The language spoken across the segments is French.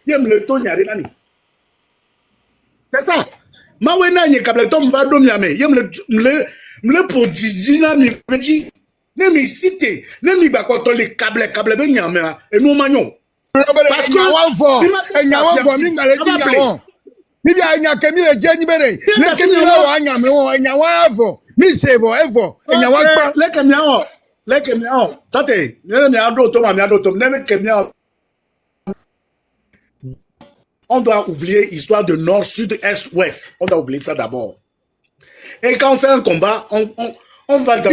Yem le ton yari nani. C'est ça. Mawena nye kable tom va dom yame. Yem le pour jijina mi peji. Ne mi cité, ne mi bakoto le kable ben yame et nous magnon. Parce que on doit oublier l'histoire de nord, sud, est, ouest. On doit oublier ça d'abord. Et quand on fait un combat, on va dans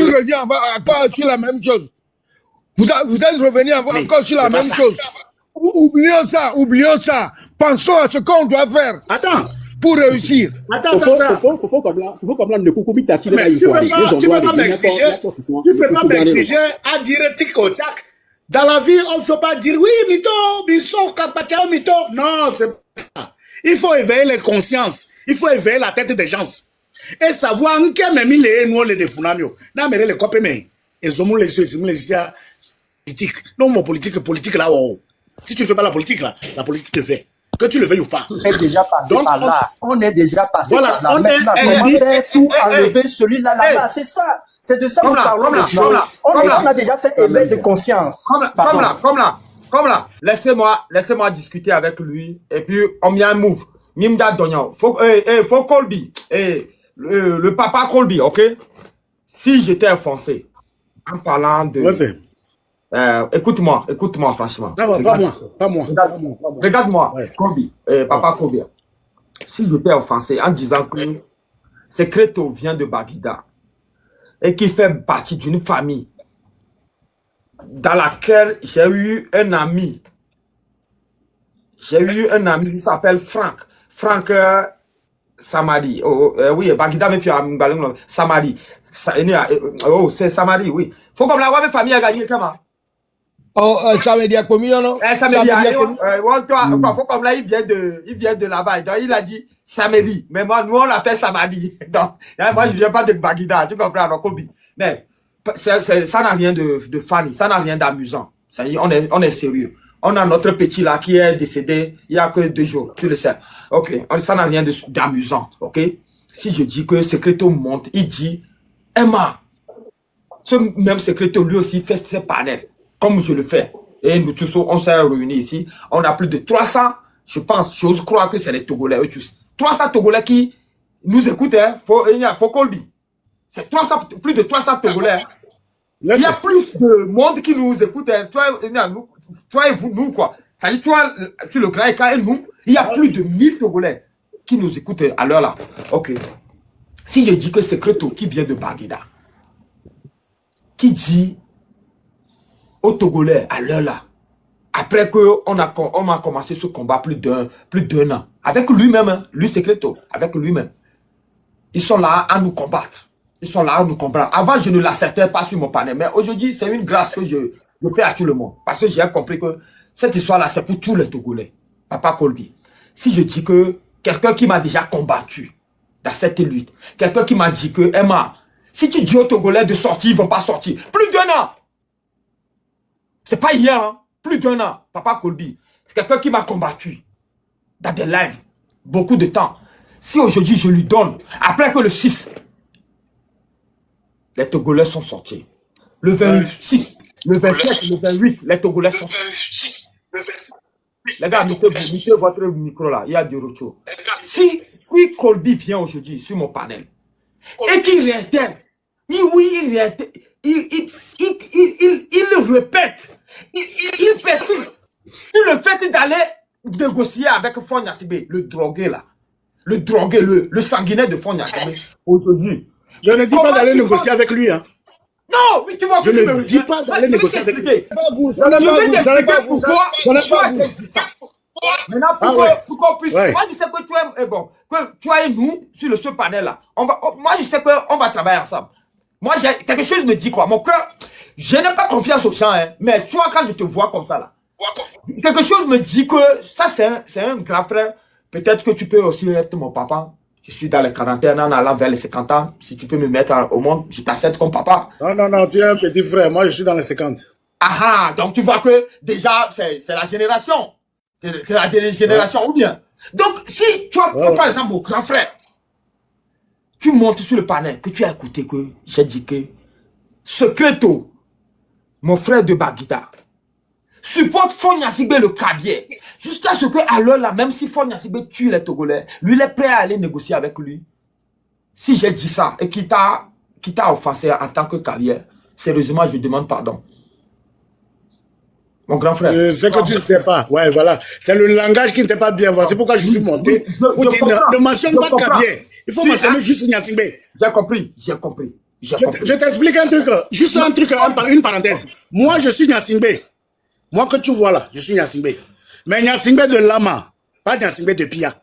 encore sur la même chose. Vous êtes revenu encore sur la même chose. Oublions ça. Pensons à ce qu'on doit faire. Attends. Pour réussir. Attends. Faut comme là, ne coucou ta cible. Tu peux pas m'exiger à dire tic au tac. Dans la vie, on ne peut pas dire oui, mito, biso, kapachao, mito. Non, c'est pas. Il faut éveiller les consciences. Il faut éveiller la tête des gens. Et savoir en quel même il est, nous, les défunamio. N'a mais les copés, mais ils ont les politique. Non, mon politique là, oh. Si tu ne fais pas la politique là, la politique te fait. Que tu le veuilles ou pas. On est déjà passé par là. On est déjà passé par là. Maintenant, comment faire pour enlever celui-là là-bas? C'est ça. C'est de ça que nous parlons maintenant. On a déjà fait éveil de conscience. Comme là. Laissez-moi discuter avec lui. Et puis, on met un move. Mimda Dognan. Faut Colby. Le papa Colby, ok? Si j'étais offensé, en parlant de... écoute-moi, franchement. Non, pas moi. Regarde-moi, ouais. Colby, papa Colby. Si je t'ai offensé en disant que Secreto vient de Baguida et qui fait partie d'une famille dans laquelle j'ai eu un ami. Il s'appelle Franck Samari. Oui, Baguida me fait un Samari. C'est Samari, oui. Faut comme la famille a gagné comment? Ça veut dire combien, non? Ça veut dire faut comme là, il vient de là-bas. Donc, il a dit Samedi. Mais moi, nous, on l'appelle Samadi. Donc, moi, je viens pas de Baguida. Tu comprends, alors, Kobi. Mais, ça n'a rien de funny. Ça n'a rien d'amusant. On est sérieux. On a notre petit là qui est décédé il y a que 2 jours. Tu le sais. Ok. Ça n'a rien d'amusant. Ok. Si je dis que Secreto monte, il dit, Emma, ce même Secreto lui aussi fait ses panels. Comme je le fais. Et nous tous, on s'est réunis ici. On a plus de 300, j'ose croire que c'est les Togolais, eux tous. 300 Togolais qui nous écoutent, hein. Faut Colby. C'est plus de 300 Togolais. Il y a plus de monde qui nous écoute, hein. Toi et vous, nous, quoi. Ça dit, toi, sur le grand écran et nous, il y a plus de 1000 Togolais qui nous écoutent à l'heure là. Ok. Si je dis que c'est Secreto qui vient de Baguida, qui dit aux Togolais à l'heure là, après qu'on a commencé ce combat plus d'un an, avec lui-même, hein, lui Secreto, avec lui-même, ils sont là à nous combattre. Avant, je ne l'acceptais pas sur mon panel, mais aujourd'hui, c'est une grâce que je fais à tout le monde. Parce que j'ai compris que cette histoire-là, c'est pour tous les Togolais. Papa Colby. Si je dis que quelqu'un qui m'a déjà combattu dans cette lutte, quelqu'un qui m'a dit que, Emma, si tu dis aux Togolais de sortir, ils ne vont pas sortir. Plus d'1 an. C'est pas hier, hein? Plus d'1 an, Papa Colby. C'est quelqu'un qui m'a combattu dans des lives, beaucoup de temps. Si aujourd'hui je lui donne, après que le 6, les Togolais sont sortis. Le 26, le 27, le 28, les Togolais sont sortis. Les gars, mettez votre micro là, il y a du retour. Si Colby vient aujourd'hui sur mon panel et qu'il réitère, il répète, il persiste. Il le fait d'aller négocier avec Fonya Sibé, le drogué là. Le drogué, le sanguinaire de Fonya Sibé. Aujourd'hui. Je ne dis pas d'aller négocier avec lui, hein. Non, mais tu vois. Je ne dis pas d'aller négocier avec lui. Je vais t'expliquer pourquoi tu dis ça. Maintenant, pour qu'on puisse. Moi, je sais que tu es bon. Que toi et nous, sur ce panel là, moi, je sais qu'on va travailler ensemble. Moi, quelque chose me dit quoi. Mon cœur, je n'ai pas confiance aux gens, hein. Mais tu vois, quand je te vois comme ça là, quelque chose me dit que ça, c'est un grand frère. Peut-être que tu peux aussi être mon papa. Je suis dans les quarantaines, en allant vers les 50 ans. Si tu peux me mettre au monde, je t'accepte comme papa. Non, tu es un petit frère. Moi, je suis dans les 50. Ah, donc tu vois que déjà, c'est la génération. C'est la dégénération, ou bien. Donc, si toi, par exemple, mon grand frère, tu montes sur le panel, que tu as écouté, que j'ai dit que Secreto, mon frère de Baguita, supporte Fonia Sigbe le Kabier, jusqu'à ce qu'à l'heure là, même si Fonia Sigbe tue les Togolais, lui, il est prêt à aller négocier avec lui. Si j'ai dit ça et qu'il t'a offensé en tant que Kabier, sérieusement, je demande pardon. Mon grand frère. C'est que tu ne sais pas. Ouais, voilà. C'est le langage qui n'était pas bien. C'est pourquoi je suis monté. Ne mentionne pas Kabier. Il faut mentionner juste Nyasingbe. J'ai compris. Je t'explique un truc. Juste un truc, une parenthèse. Moi, je suis Nyasingbe. Moi que tu vois là, je suis Nyasingbe. Mais Nyasingbe de Lama, pas Nyasingbe de Pia.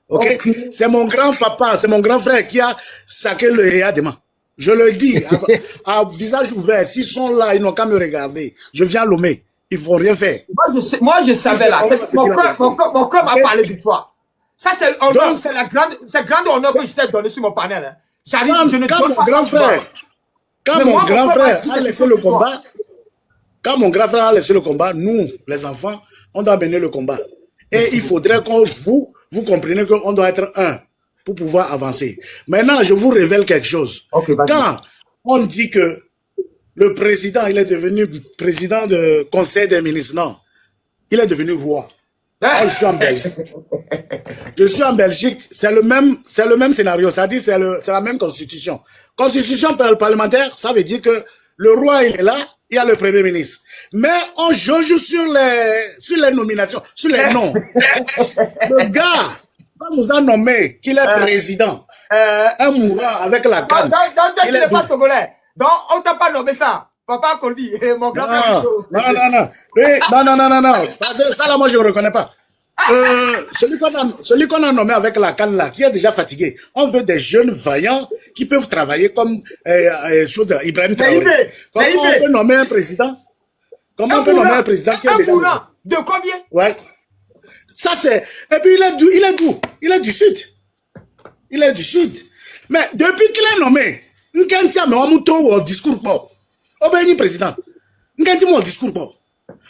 Ok? C'est mon grand-papa, c'est mon grand frère qui a saqué le Héa Dema. Je le dis, à visage ouvert. S'ils sont là, ils n'ont qu'à me regarder. Je viens à Lomé. Ils ne font rien faire. Moi, je savais là. Mon cœur m'a parlé de toi. Ça, c'est grand honneur que je t'ai donné sur mon panel. Hein. J'arrive, je ne donne pas grand frère. Quand mon grand frère a laissé le combat, quand mon grand frère a laissé le combat, nous, les enfants, on doit mener le combat. Et il faudrait que vous compreniez qu'on doit être un pour pouvoir avancer. Maintenant, je vous révèle quelque chose. Quand on dit que le président, il est devenu président du conseil des ministres, non, il est devenu roi. Je suis en Belgique. Je suis en Belgique, c'est le même scénario, ça dit c'est la même constitution. Constitution parlementaire, ça veut dire que le roi il est là, il y a le premier ministre. Mais on jauge sur les nominations, sur les noms. Le gars, quand vous a nommé qu'il est président, un mourant avec la canne. Donc, il n'est pas togolais. Donc, on t'a pas nommé ça. Papa Kolbi, mon grand frère. Non. Ça là, moi, je ne reconnais pas. Celui qu'on a nommé avec la canne là, qui est déjà fatigué. On veut des jeunes vaillants qui peuvent travailler comme Ibrahim Traoré. Comment on peut nommer un président? Comment on peut nommer un président qui est déjà... De combien? Ouais. Ça c'est... Et puis il est d'où? Il est du sud. Il est du sud. Mais depuis qu'il est nommé, on discours pas. Obéi président. On discours pas.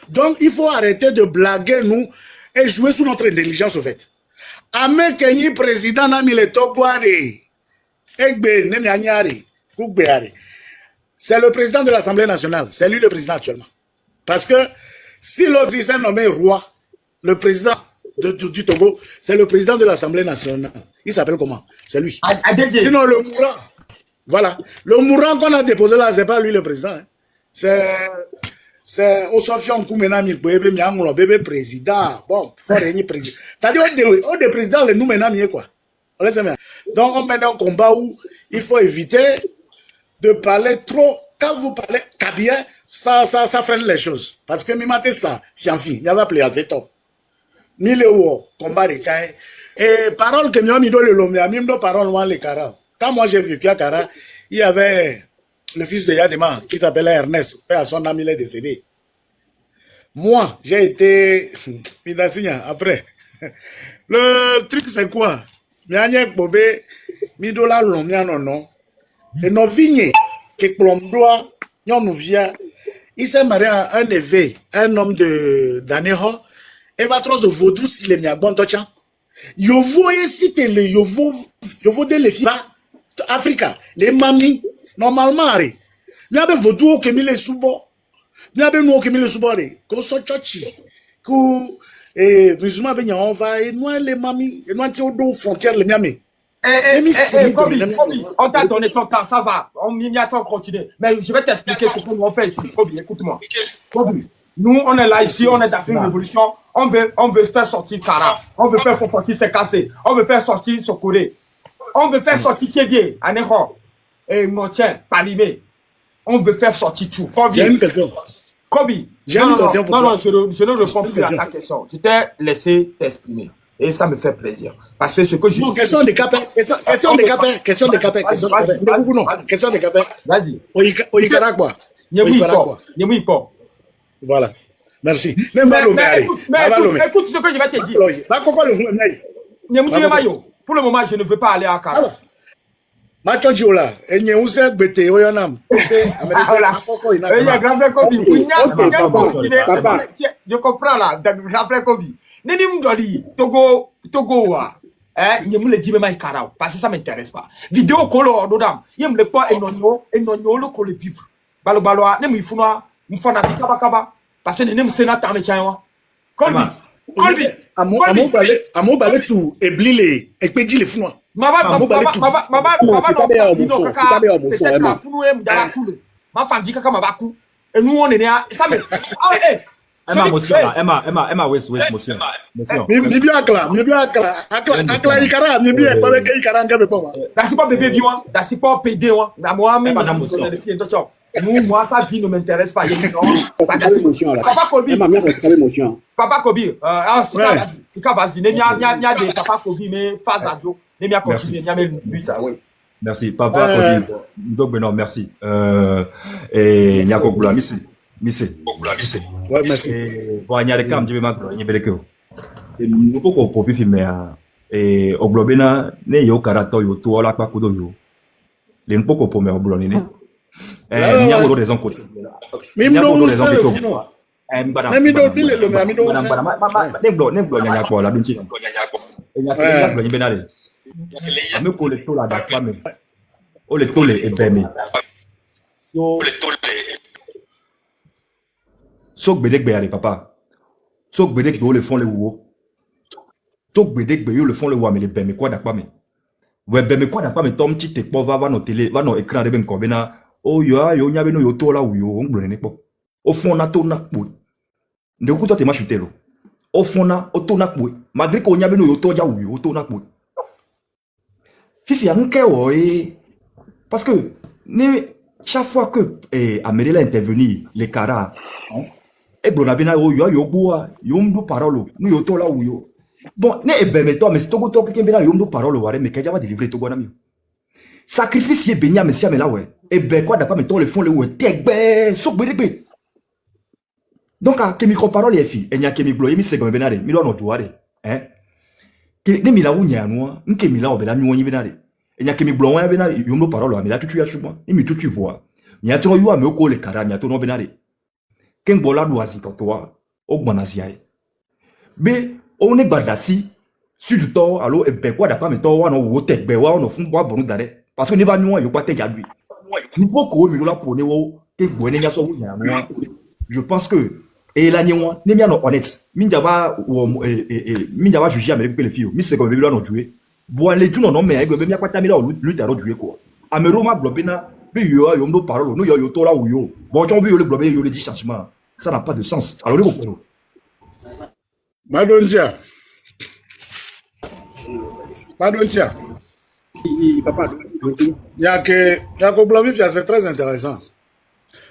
Donc il faut arrêter de blaguer nous et jouer sous notre intelligence au fait. Ame Kenyi président n'a mis le toboare. C'est le président de l'Assemblée nationale. C'est lui le président actuellement. Parce que si l'autre est nommé roi, le président du Togo, c'est le président de l'Assemblée nationale. Il s'appelle comment? C'est lui. Sinon le mourant. Voilà. Le mourant qu'on a déposé là, c'est pas lui le président. Hein. C'est Osofion Koumenami bébé miangolo bébé président. Bon, faut régner président. C'est-à-dire on des présidents les nous maintenant quoi. On laisse bien. Donc on mène un combat où il faut éviter de parler trop. Quand vous parlez Kabia, ça freine les choses. Parce que mimate ça, fianfi, il y avait appelé à Zeto. Milewo, combat de Kaye. Et parole que nous le lomé, même nos paroles loin les Kara. Quand moi j'ai vécu à Kara, il y avait le fils de Yadema qui s'appelait Ernest, père à son ami il est décédé. Moi, j'ai été après. Le truc c'est quoi? Mianye Bobé, Midola Lomia non. Et nos vignes, qui plomboient, nous vient, il s'est marié à un neveu, un homme d'Aneho, et va trop de vaudou si les miabons d'Ochan. Yovo et si t'es le Yovo de les filles, Africa, les mamies, normalement, il y a des vaudou qui mis les sous-bords, il y a des nous qui mis les sous-bords, qu'on soit tchachi, qu'on, et musulmans, on va, et nous, les mamies, et nous, on frontières, les miamis. Kobi, on t'a donné ton temps, ça va. On m'y attend continuer. Mais je vais t'expliquer ce qu'on fait ici. Kobi, écoute-moi. Kobi, nous, on est là ici, on est dans une révolution. On veut faire sortir Kara. On veut faire sortir Sekase. On veut faire sortir Sokore. On veut faire sortir Tchévier, Aneho, et Ngotien, Palimé. On veut faire sortir tout. J'ai une question. Kobi, j'ai une question pour toi. Non, je ne réponds plus à ta question. Je t'ai laissé t'exprimer. Et ça me fait plaisir. Parce que ce que je... Non, question de capé. Question de capé. Vas-y. Au Nicaragua. Voilà. Merci. Mais écoute ce que je vais te dire. Pour le moment, je ne veux pas aller à Kara. Machojola, et Nyeuze Bete, Oyonam. Je comprends là, grand frère Kobi. Neni Mdoli, Togo, il me le dit même Karao, parce que ça m'intéresse pas. Vidéo color, dodam, il me le pas et non, le col vivre. Baloa, ne me founa, m'fana kaba, parce que ne me sénateur ne tient. Colby, à mon balai tout, et blilé, et pédi les fous. Ma moi, sa vie ne m'intéresse pas. Papa Kobi, c'est quoi, vas-y, il y a des Papa Kobi, mais phase à dos. Merci, Papa Kobi. Donc, non, merci. Et il y a quoi, Missé. Ouais, merci. Bon, il y a des camps, je vais m'appeler, il y a des camps. Et nous pouvons profiter, mais, et au globena, ne yo karato yo, tout la pas kudo yo. Les n'poko pour me oblonner. Il y a des raisons côté. Mais il Sok bedek be papa. Sok bedek be le font le wo. Sok bedek be le font le wo mais le be me quoi d'accord mais. Ouais be me quoi d'accord mais tom ti te po va no télé va no écran de ben ko bena. Oh yo nya be no yo to la wo yo on blone ne po. Au fond na to na po. Ne ku to te ma chuter lo. Au fond na o to na po. Malgré ko nya be no yo to ja wo yo to na po. Fifi an ke wo parce que chaque fois que Amélie a intervenu les caras et Bonabina yo boa yo mdu parole nous yo to la ou yo bon ne ebemeto mais to go to ke bena yo mdu parole ware mais keja va délivrer to gona mi sacrifice benya mais si amela ouais et ben quoi d'apa mais to le font le ouais tegbe so gbedegbe donc a ke micro parole fi enya ke mi glo mi se go benare mi do no tuare ke ne mi la unya no nke mi la obela mi wonyi benare enya ke mi glo won bena yo mdu parole mais la tutu ya chuma mi tutu voa mi atro yo ame ko le kara mi atro no benare ken bola do azito toa o gbanazia be o ne gbadasi sur du to allo e be kwa da pa mi to wa no wo tegbe wa no fun wa bonu dare parce que ne ba ni won yo pa teja lui ni poko mi lo la po ne wo ke gbo ne nya so wunya no je pense que et la ni won ne mi no honnête mi njaba wo mi njaba juger amere pe le fio mi se ko be lo no jouer bo ale tu no no me e gbe mi apata mi la lu taro jouer ko amero ma globina be yo yo ndo parole no yo to la wo yo bon on bi yo le globe yo le dit changement. Ça n'a pas de sens. Alors, le Madontia. Yako Blanvifia, c'est très intéressant.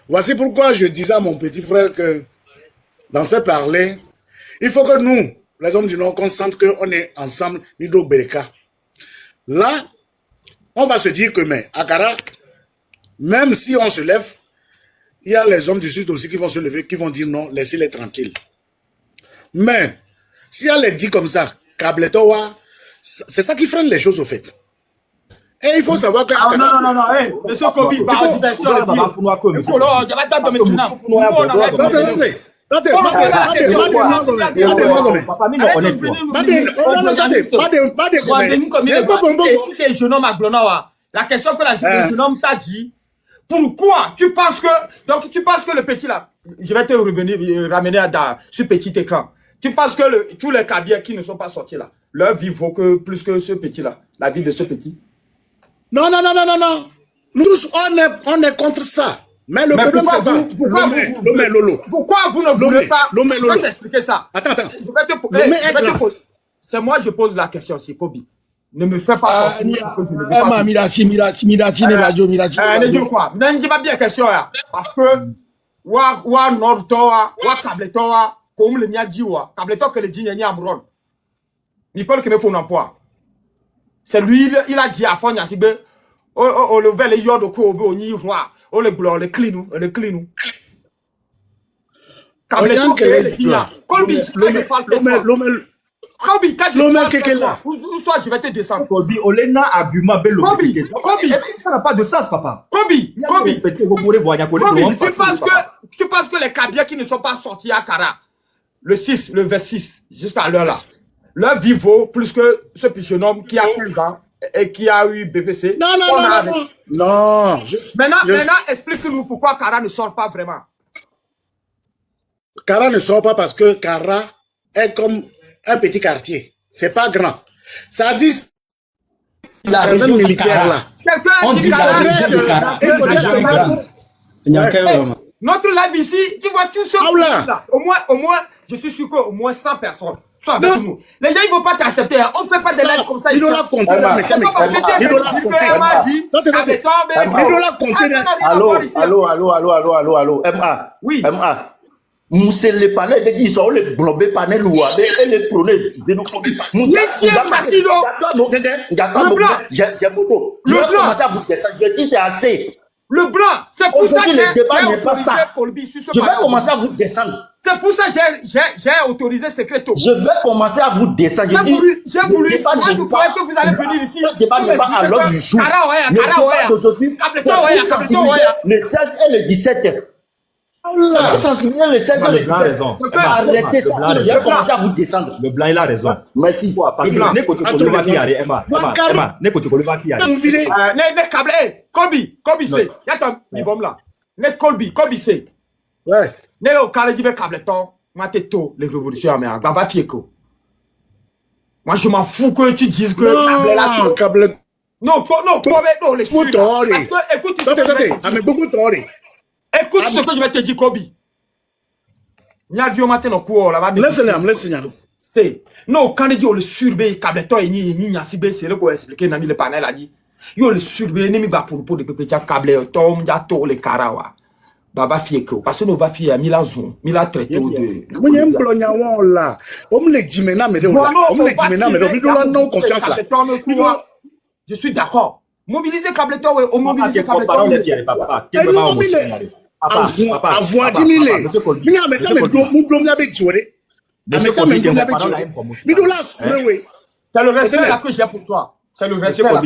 Voici pourquoi je disais à mon petit frère que dans ces parler, il faut que nous, les hommes du Nord, qu'on sente qu'on est ensemble, Nido Bereka. Là, on va se dire que, mais, Akara, même si on se lève, il y a les hommes du Sud aussi qui vont se lever, qui vont dire non, laissez-les tranquilles. Mais, si elle les dit comme ça, Kabletowa, c'est ça qui freine les choses au fait. Et il faut savoir que... non, monsieur Kobi, la question que la jeune homme t'a dit, pourquoi tu penses que le petit là, je vais te ramener à ce petit écran. Tu penses que tous les cabiers qui ne sont pas sortis là, leur vie vaut plus que ce petit là, la vie de ce petit? Non. Nous tous, on est contre ça. Mais le problème c'est pourquoi vous ne voulez pas? Je vais t'expliquer ça. Attends. C'est moi je pose la question, c'est Kobi. Ne me fais pas sortir que je ne veux pas. Mirachi, ne dis quoi? Ne dis pas bien question là. Parce que, wa Nordtoa, wa Kabletoa, comme le mia dit wa, Kableto que le dit n'y a amron. Nicole qui me pour l'emploi. C'est lui, il a dit à Fonia Sibe, oh, le vel yod au kobe, au ni roi, oh, le blanc, le clinou. Kableto que le dit là. Colby, Kobi, où soit je vais te descendre. Kobi, Olena argument bello. Kobi, ça n'a pas de sens, papa. Kobi, tu penses que les cabiers qui ne sont pas sortis à Kara, le 6, le 26, jusqu'à l'heure là. Leur vie vaut plus que ce petit jeune homme qui a 15 ans et qui a eu BBC. Non. Maintenant, explique-nous pourquoi Kara ne sort pas vraiment. Kara ne sort pas parce que Kara est comme un petit quartier. C'est pas grand. Ça dit la région militaire là. On dit la région de Kara. Notre live ici, tu vois tout ce là. Au moins, je suis sûr qu'au moins 100 personnes sont avec nous. Les gens, ils ne vont pas t'accepter. On ne fait pas des lives comme ça. Il doit la compter. Allô. MA. Oui. MA. Moussé les panels, les gens sont les blobés panels ou les prenez. Le blanc. J'ai moto. Je vais commencer à vous descendre. Je dis c'est assez. Le blanc, c'est pour ça que le débat n'est pas ça. Je vais commencer à vous descendre. C'est pour ça que j'ai autorisé Secreto. Je vais commencer à vous descendre. J'ai voulu que vous allez venir ici. Le débat n'est pas à l'ordre du jour. Le débat d'aujourd'hui, le 16 et le 17. Ça va sensibiliser le 16 et le 17. raison. Arrêtez ça. Je vais commencer à vous descendre. Le blanc, il a raison. Merci. Parce que Nekotokolo va qui arrive, Emma. Nekotokolo va qui arrive. Colby, c'est. Il y a ton bibom là. Colby, c'est. Ouais. Néo, quand il dit cableton, moi, t'es tôt, les révolutions, mais va fiéco. Moi, je m'en fous que tu dises que câble. Non, les sujets. Parce que, écoute, écoute ce que je vais te dire, Kobi. Il y a vu matin au cours là-bas. Laisse-le. Non, quand il dit le surveille, cableton, il y a si bien, c'est le qu'on expliqué, le panel a dit. Il le surveille, il va pour de petit câble, tom, il y a tout les carawa. Baba fieko, parce que nous va fier à Milazon, Mila traité de. Je suis d'accord. Mobiliser Cableton, on mobilise Cableton. C'est le respect là que j'ai pour toi. C'est le respect là.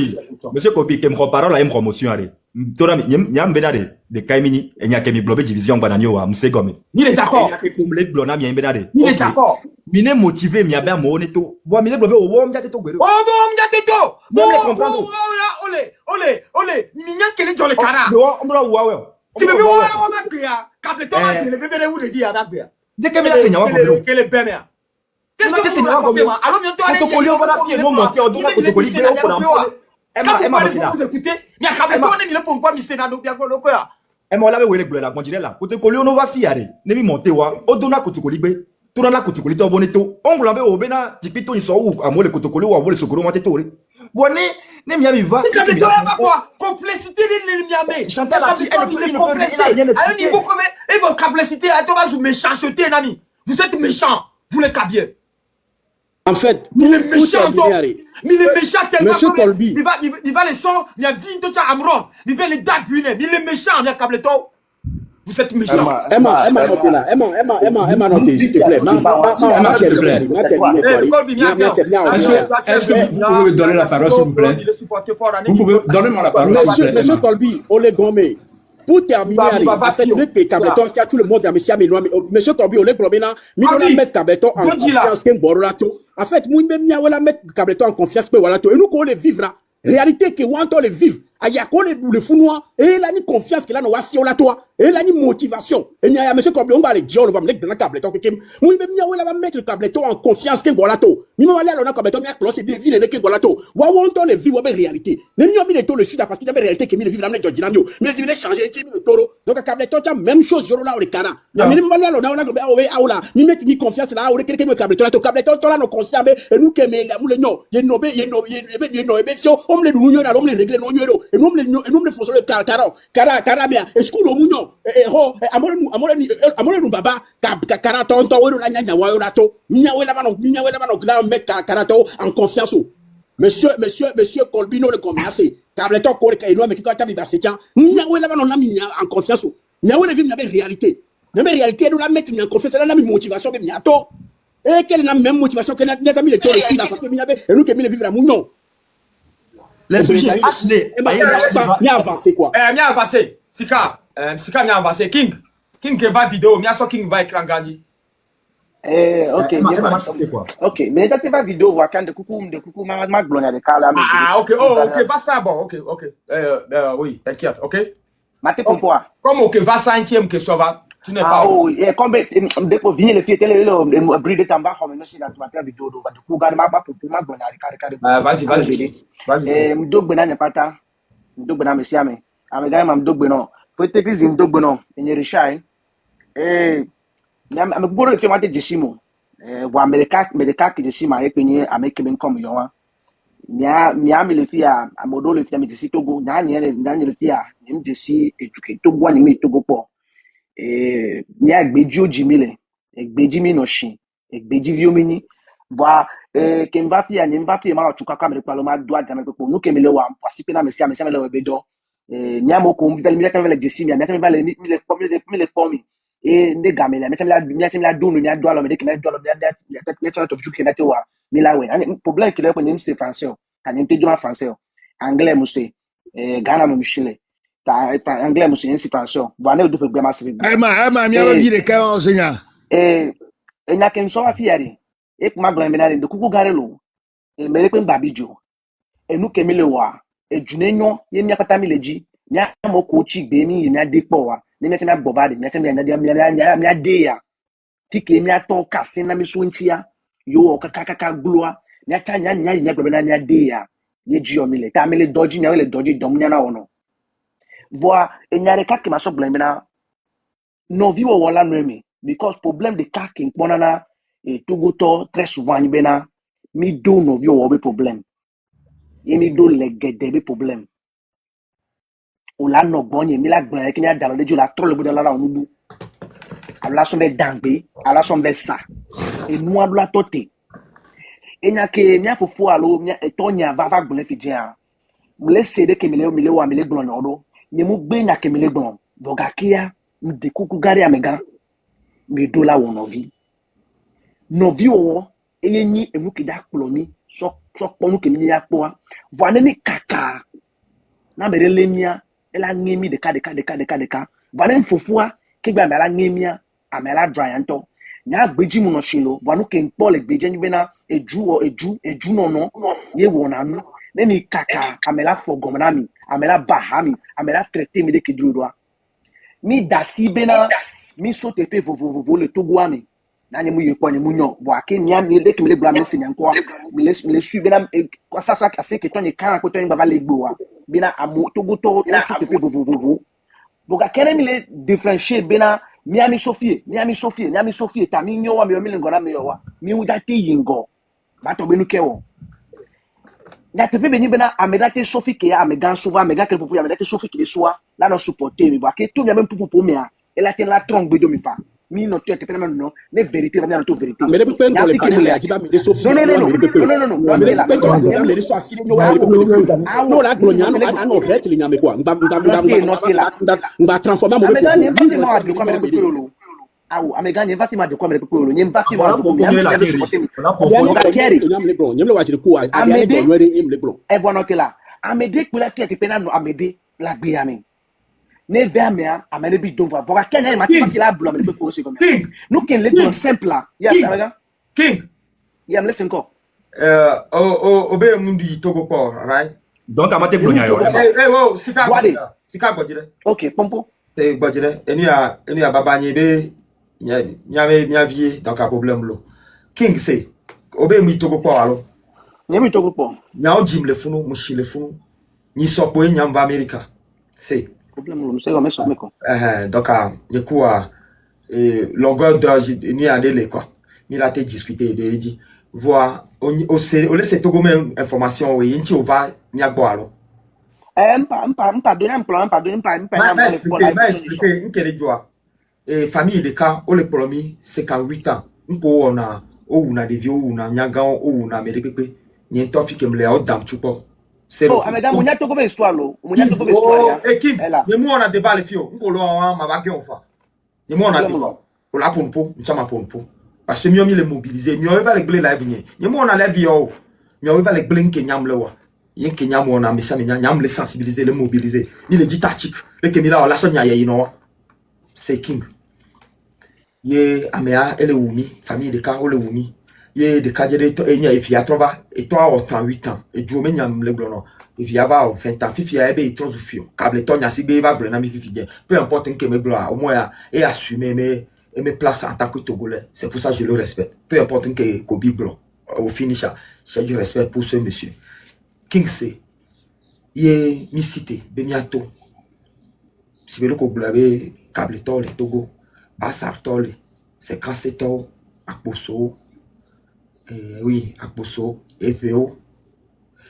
Monsieur Kobi, qui me parole à une promotion. Il y a un bénade de Kaimini et il y a Kemi Blobé division Bananio à Msegome. Il est d'accord. Il est d'accord. Mine motivé, mi abia mo neto. Bo mine Blobé o mja teto gwero. Bon, comprendre. Olé. Minya kele jole kara. On doit ouais. Tu veux voir on va créer. Cableton, le bébé où le dit à Dabia. Dès que me la seigneur va problème. Quel est bien. Qu'est-ce que c'est là problème? Alors bientôt aller. Protocole on va la fier non monter on doit protocole pour Emma vous écoutez, il y a Cableton on est pour pas mi sénado bien ko loko ya. Emma la we le la bonjire là. Protocole on va fiare. Ne mi monter wa. O dona protocole gbe. Tout la protocole to boneto. On glambe o bena tipito ni so ou amo le protocole ou amo le sokoro monter tore. Bonne ne mi ami va. Cableton va quoi? Complexité de l'amiamé. Chantal la elle à un niveau comme et votre complexité à toi vous méchanceté ami. Vous êtes méchant, vous les cabiez. En fait, il est méchant, mais il est méchant tellement. Monsieur Colby. Il va les sons, il y a 20 de Amron, il va les dates, il est méchant, il y a Cableton. Vous êtes méchant. Emma, notez, s'il te plaît. Est-ce que vous pouvez me donner la parole, s'il vous plaît? Vous pouvez donner moi la parole. Monsieur Colby, on les gomme. Pour terminer, en fait, le Cableton, qui a tout le monde, monsieur Colby, on les gomme, nous allons mettre Cableton en confiance. En fait, nous allons mettre Cableton en confiance. Et nous, on les vivra. Réalité que on les vivre. Ayako le fou noir. Et là, ni confiance que là, nous avons la toi. Et là, ni motivation. Et il y a monsieur Colby, on va les dire, on va mettre dans le Cableton. Nous, on va mettre le Cableton en confiance. Nous allons aller à la Cableton, nous allons des villes et les Kengolato. Ou on les vivre avec réalité. Nous avons mis les taux le sud parce qu'il y avait réalité qui est mis les vivre dans les Djinamio. Mais ils changer le taureau. Donc, le Cableton, c'est la même chose, là, les caras. Mais nous allons aller à la nous mettons une confiance là, on est quelqu'un qui Cableton. Le Cableton, là, nous conscients, et nous qui aimons les non, il y a on les nous on les régler non et nous les faisons le carabia et ce que nous amolenu baba karato on la nyanya wa lato nya we la mettre karato en confiance. Monsieur Colbino le commercer Cableton ko le mais qui quand tu vas c'est nya we la en confiance. Nya we le vivre avec réalité. Mais réalité nous la mettre en confiance là la motivation mais miato. Et quelle est la même motivation que n'a mis le taux ici là parce que et nous qui mis le vivre à mon les sujets Ashley, bien avancé quoi. Bien avancé. Sika bien avancé. King va vidéo, bien sûr King va écran gandi. Ok, ok, mais tu vas vidéo voir quand de coucou ma gloire de Carla. Ok, ok, va ça bon, ok. Oui, t'inquiète, ok. Mate pourquoi? Comme ok, va centième que ça va. Tu n'es pas. Oh, et comme dès venir le fier le bris de tamba comme nous si la tu vas vidéo do du coup garde ma pour ma gloire de Vas-y. Mdog bena ne pata. Mdog bena mesiame. Amega ma mdog beno. Faut te que mdog beno. Enye richai. Ame gboro le mate jesimo. Wa America ki jesima e penye ameke ben comme yo wa. Mia me le fia amodo le fia me jesi Togo. Nya le fia ni jesi eduke Togo ani me Togo po. Mia gbeji ojimile. Gbeji mi no shin. Gbeji viomini. Wa kemba fia ni mba fia ma chuka kamere kwa lo ma doa jamel ko nu kemele wa pasipe na mesia me le webedo. Nya mo ko mbi mi le jesi mi le mi le pomi. Et ne gamela la donu ni adwa lo me de kena adwa lo de to of juke na te wa mi la we problème que le ko ni c'est français kan ni te jo français anglais mo se Ghana mo mishile ta anglais mo se ni français ba na do pe gba ma se ma mi aba bi de ka o senya enya ken so afi yare ma gba me na de kuku gare lo me le pe babijo enu kemile wa ejunenyo ye mi akata mi leji mi amo ko chi gbe mi ye mi adepo wa ni mi temi agbobade mi temi mi adeya tike mi aton kase na mi so ntia yo kaka gluwa mi atanya nya gbe na mi adeya ye ji o mi le ta mi le doji dom nya na wono boa enyare kake ma so blame na no vi wo wala no mi because problem de kake nkpona na Togo to très souvent ni bena mi do no vi wo be problem ye mi do legede be problem o la no gbonye mi la gbon ki ni adalo lejo la tro le bodo la onubu ala so be dangbe ala so be sa enu adula tote enya ke mi afofo alo mi etonya va gbon fi jian mo le se de ke mi le wa mi le gbon no do ni mo gbe nya ke mi le gbon boga kia mi de kuku gari amega mi do la won no vi o enyi emu kida plomi so ponu ke mi ya po wa wane ni kaka na mere lemia ela ngemi de ka valen fofua ke gba mala ngemia amela dry anto nya gbeji mu no shilo wanu ke npo le gbeje ni bena eju no ye wona nu ne ni kaka amela fogomna mi amela bahami amela traiter mi de kedruwa mi dasi bena mi so tepe vovovo le Togo ami na nye mu ye kwa ni mu nyo bo ake mi ami de ke mi le bra mi se nyanko mi le su bena kwa sasa ka se ke to ni kara ko to ni baba le gbo wa bina amu Togo to na so tepe vovovo boga kere mi le differentiate bena Miami Sophie ta mi nyo wa mi ngona mi yo wa mi uda te yingo ba to benu kewo na te be ni bena ameda te Sophie ke amega suwa amega ke popo ameda te Sophie ke suwa la no supporter mi ba ke to mi am popo mi a ela te la trong gbedo mi pa mi no te pe no ne vérité mi na to vérité mais depuis quand les panels les ajiba mi de Sophie non mais depuis quand les so afiri no wa no la glonya no ano ret li nyame kwa ngba transformer mo awo amega ni vati ma de kwa me pepolo ni vati ma de nyamle wa chiri ku ade to nwere nyamle blo e bono kila amede kula ke te na no amede la gbe ya mi ne ver me amene bi don va boka kenya ma ti kila blo me pepolo se comme no ken le don simple yes amega king yam listen ko obe mundi Togo po right donc amate blonya yo wo sika gbojire okay pompo te gbojire enu ya baba nyi be nya vie donc un problème lo king say obe mu Togo po alo nyemi Togo po nya o jim le funu mushi le funu ni sopo nya mva America say problème lo se comme ça me ko donc ni quoi longueur d'âge ni aller quoi ni la te discuter de dit voir au laisser Togo même information oui inti o va ni agbo alo mpa donner un plan mpa expliquer nkele joa famille de cas o le promis 58 ans nko ona o una de vieux una nyaga o una America ni to fi kemle o dam chupo c'est amega munya Togo be histoire lo munya Togo be histoire équipe ni mu ona de balle fio nko lo ma ba ge on fa ni mu ona de o la pompo nchama pompo parce que mi le mobiliser mi o va le blé live ni mu ona live yo mi o va le blé nke nyamle wa yen ke nyam ona me sa me nyam le sensibiliser le mobiliser ni le dit tactique le ke mi la la so nya ye no c'est king Ye amea ele wumi famille de ka ole wumi ye de ka jede to enya ifia trova et toi au 38 ans et du menya le blono ifia va au 20 ans fifia ebe itro fio câble to nya sigbe va blona mi fifi peu importe que me bloa au moins et assumer mes places en tant que Togolais. C'est pour ça que je le respecte. Peu importe que Kobe blanc au finish j'ai du respect pour ce monsieur King C ye mi cité bemiato si le ko blabe câble to le Togo Bassar Tole, c'est Kasseto, Akboso, oui, Akboso, EVO,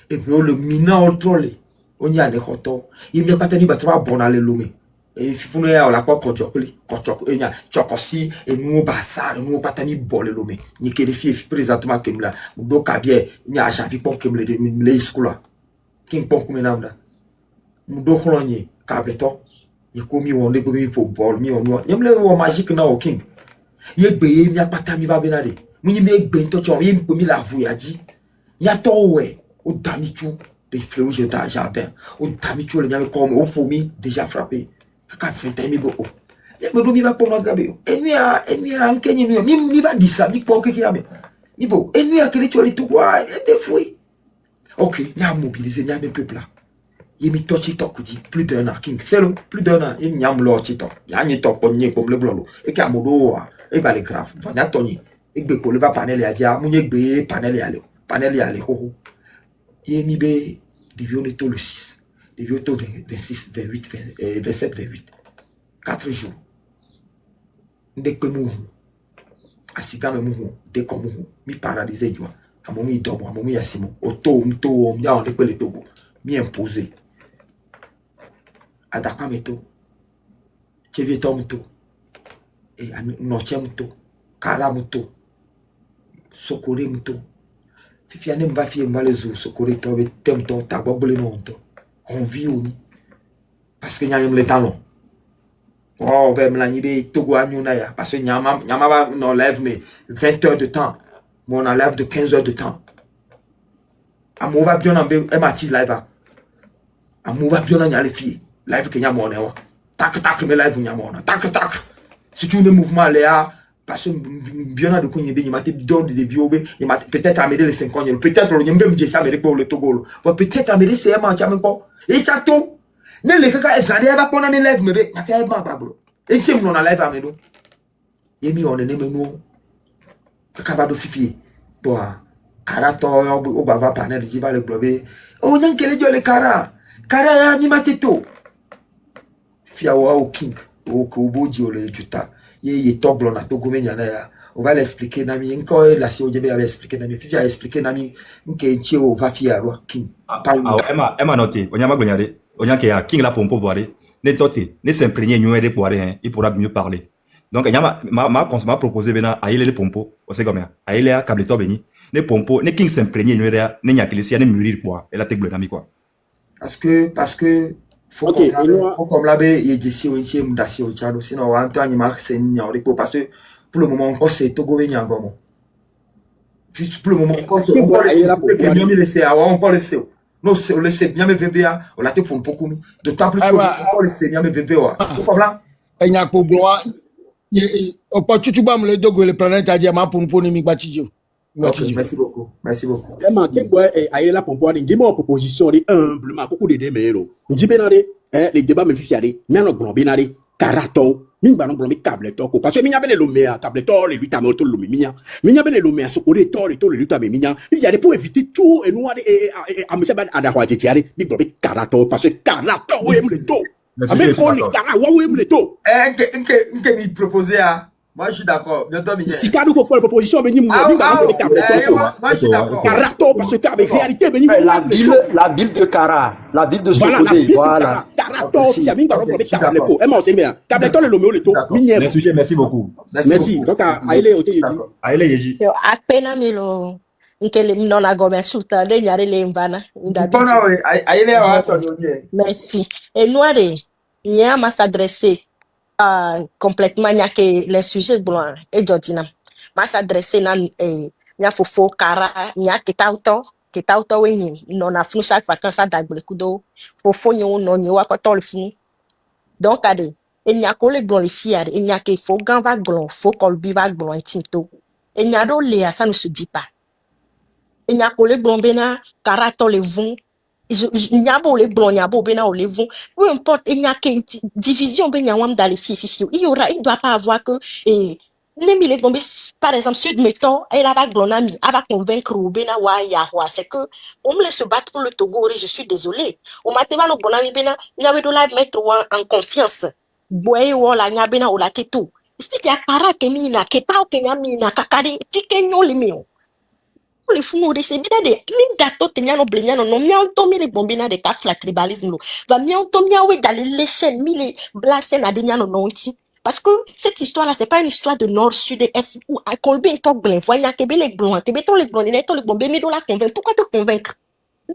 le minant Tole, on y a des hotos, il n'y a pas tenu de trois bonnes à l'élumé. Et il faut nous la quoi Kojokli, Chokosi, et nous Bassar, nous pas tenu bon l'élumé. Ni que les filles présentement qui me la, ou do Kabie, il n'y a jamais pas que me les scoulas. Qui me pompe comme un âme. Moudo Colonier, Cableton, il commis on est commis pour bol, mi on noir. Il me le magique na au King. Ye beye mi apata mi va benade. Muni me bento cho mi mi la voyage. Ya to we o damichu des fleurs je da jardin. O damichu le mi comme au fomi déjà frappé. Ka fenta mi bo. Ye me do mi va pour moi gabe. Enu a ankenye mi va dire ça mi po ke ya me. Mi bo enu a kele cho le tout quoi des fouilles. OK, nya mobiliser nya me peuple là. Il mi tochi tokudi plus d'un an King selo plus d'un an il nyam lo chito ya nyi tok pom nyi comme le blolo e ka modo wa e ba le grave va nya toni e gbe ko le va panel ya dia mu nye gbe panel ya le ho il mi be divione to le 6 divione to 26 28 27 28 4 jours ndek pe mu asika me mu de ko mu mi paralyser joie amomi domo amomi yasimo oto mto ya on de pe le Togo mi imposer Adakwa meto, Chevieto muto, et Noche muto, Kara muto, Sokore muto. Fifi ane mba fie mba les Sokore to, tem to, tabobole non to. On vit oni. Parce que nyam le talon. Oh, ben la nibe Togo anyuna ya. Parce que nyama va n'enlève mais 20 heures de temps. Mais on enlève de 15 heures de temps. Amo va bien en mati live. Amo va bien en yale fie. Live que nyamo on wa tak me live nyamo on tak si tu le mouvement là parce que bien de konye be nyamate don de vieux be nyamate peut-être amener les 5 ans peut-être le nyambe mje ça avec pour le Togo va peut-être amener c'est ma chame ko e chato ne le kaka ezali eba pona me live me be nyaka eba bablo e chim no na live amedo yemi on ne me no kaka ba do fifi bo karato o bava panel ji va le globe o nyankele jo le kara ya nyamate to Fiawa au King, au Koboji, au Juta, il est top na Togo Menyana. On va l'expliquer, Nami. Encore la COJB avait expliqué, Nami. Fifi a expliqué, Nami. Nke au va fier, King. Emma noté, on y a magonade, on y a qu'il y a King là pour voir. Ne toté, ne s'imprégner, nous aider pour aller, il pourra mieux parler. Donc, il y a ma proposé, Bena, à il les pompos, on sait combien. À il est à Cableto Beni, ne pompo, ne King s'imprégner, nous aider, ne n'y a que les siens, ne mûrir, quoi. Et la tête bleue, Nami, quoi. Parce que, faut comme la baie il est ici au intième d'assez au Tchad sinon Antoine Marc c'est n'y parce que pour le moment encore c'est Togo Vénia bon juste pour le moment encore c'est on peut laisser on peut laisser non c'est on laisse bien me VVA on l'a fait pour beaucoup d'autant plus que on peut laisser bien me VVA comme là il y a pour boire on peut tu vas me le dogo le planète à diamant pour nous mi batidio. Okay, merci beaucoup. Aïe la pompe, dis-moi proposition humblement, beaucoup de démêlés. Dis benade, les débats me fichiari, mais non, bon, benade, carato, mimba non, bon, câble toko, parce que mia bene l'omea, câble tort, les luttes à moto, l'omia, mia bene l'omea, soccoré tort, les luttes à mia, il y a des pour éviter tout, et nous, à monsieur Bad Adahwa, j'ai dit, bon, carato, parce que carato, oui, le taux. Avec quoi les carato, oui, le taux. Mi proposé à. Moi, je suis d'accord. Si tu as une proposition, moi, je suis d'accord. Carato, parce que avec réalité, la ville de Kara, la ville de Sokodé, voilà. Carato, si ami baron avec Cableto. C'est bien. Cableto le nommé le tout. Merci beaucoup. Merci. Donc, Aïlé, ok, Aïlé, Yeji. Apena milo. Nkele mnona gome suta de nyare le mbana. Merci. Et noire, il y a à s'adresser. Complètement nya que les sujets blancs et jodina ma s'adresser na nya fofo kara nya ketauto wenyi non na funu chaque vacances dagbele kudo fofo nyo no nyo wa ko tol funu donc ade Et n'y a que les blonds les filles, et n'y a qu'il faut gan va blond, faut qu'on lui va blond un tinto. Et n'y a d'eau léa, ça ne se dit pas. Et n'y a que les blonds bena, carato les vont. Il n'y a pas les blonds, il n'y a pas bena ou les vont. Peu importe, il n'y a que division bena wam dans les filles. Il ne doit pas avoir que, et, les blonds, par exemple, ceux de mettons, elle va blonde ami, elle va convaincre ou bena wa ya wa, c'est que, on me laisse se battre pour le Togo, je suis désolée. Au matin, no bon ami bena, il y avait de la mettre en confiance. Boye wala nyabena ola tetu. Si ya kara kemina, ketao kenyamina, kakari, tikenyo limio. Les fous de c'est bien de min dato teniano bleniano no mian to mi le bombina de ka fla tribalisme lo. Va mian to mia we dans les chaînes, mi les blachen adeniano no ici. Parce que cette histoire-là, c'est pas une histoire de nord, sud, est ou à Colbin, top blanc, voyant que les blancs, que les blancs, les blancs, mais la convaincre. Pourquoi te convaincre?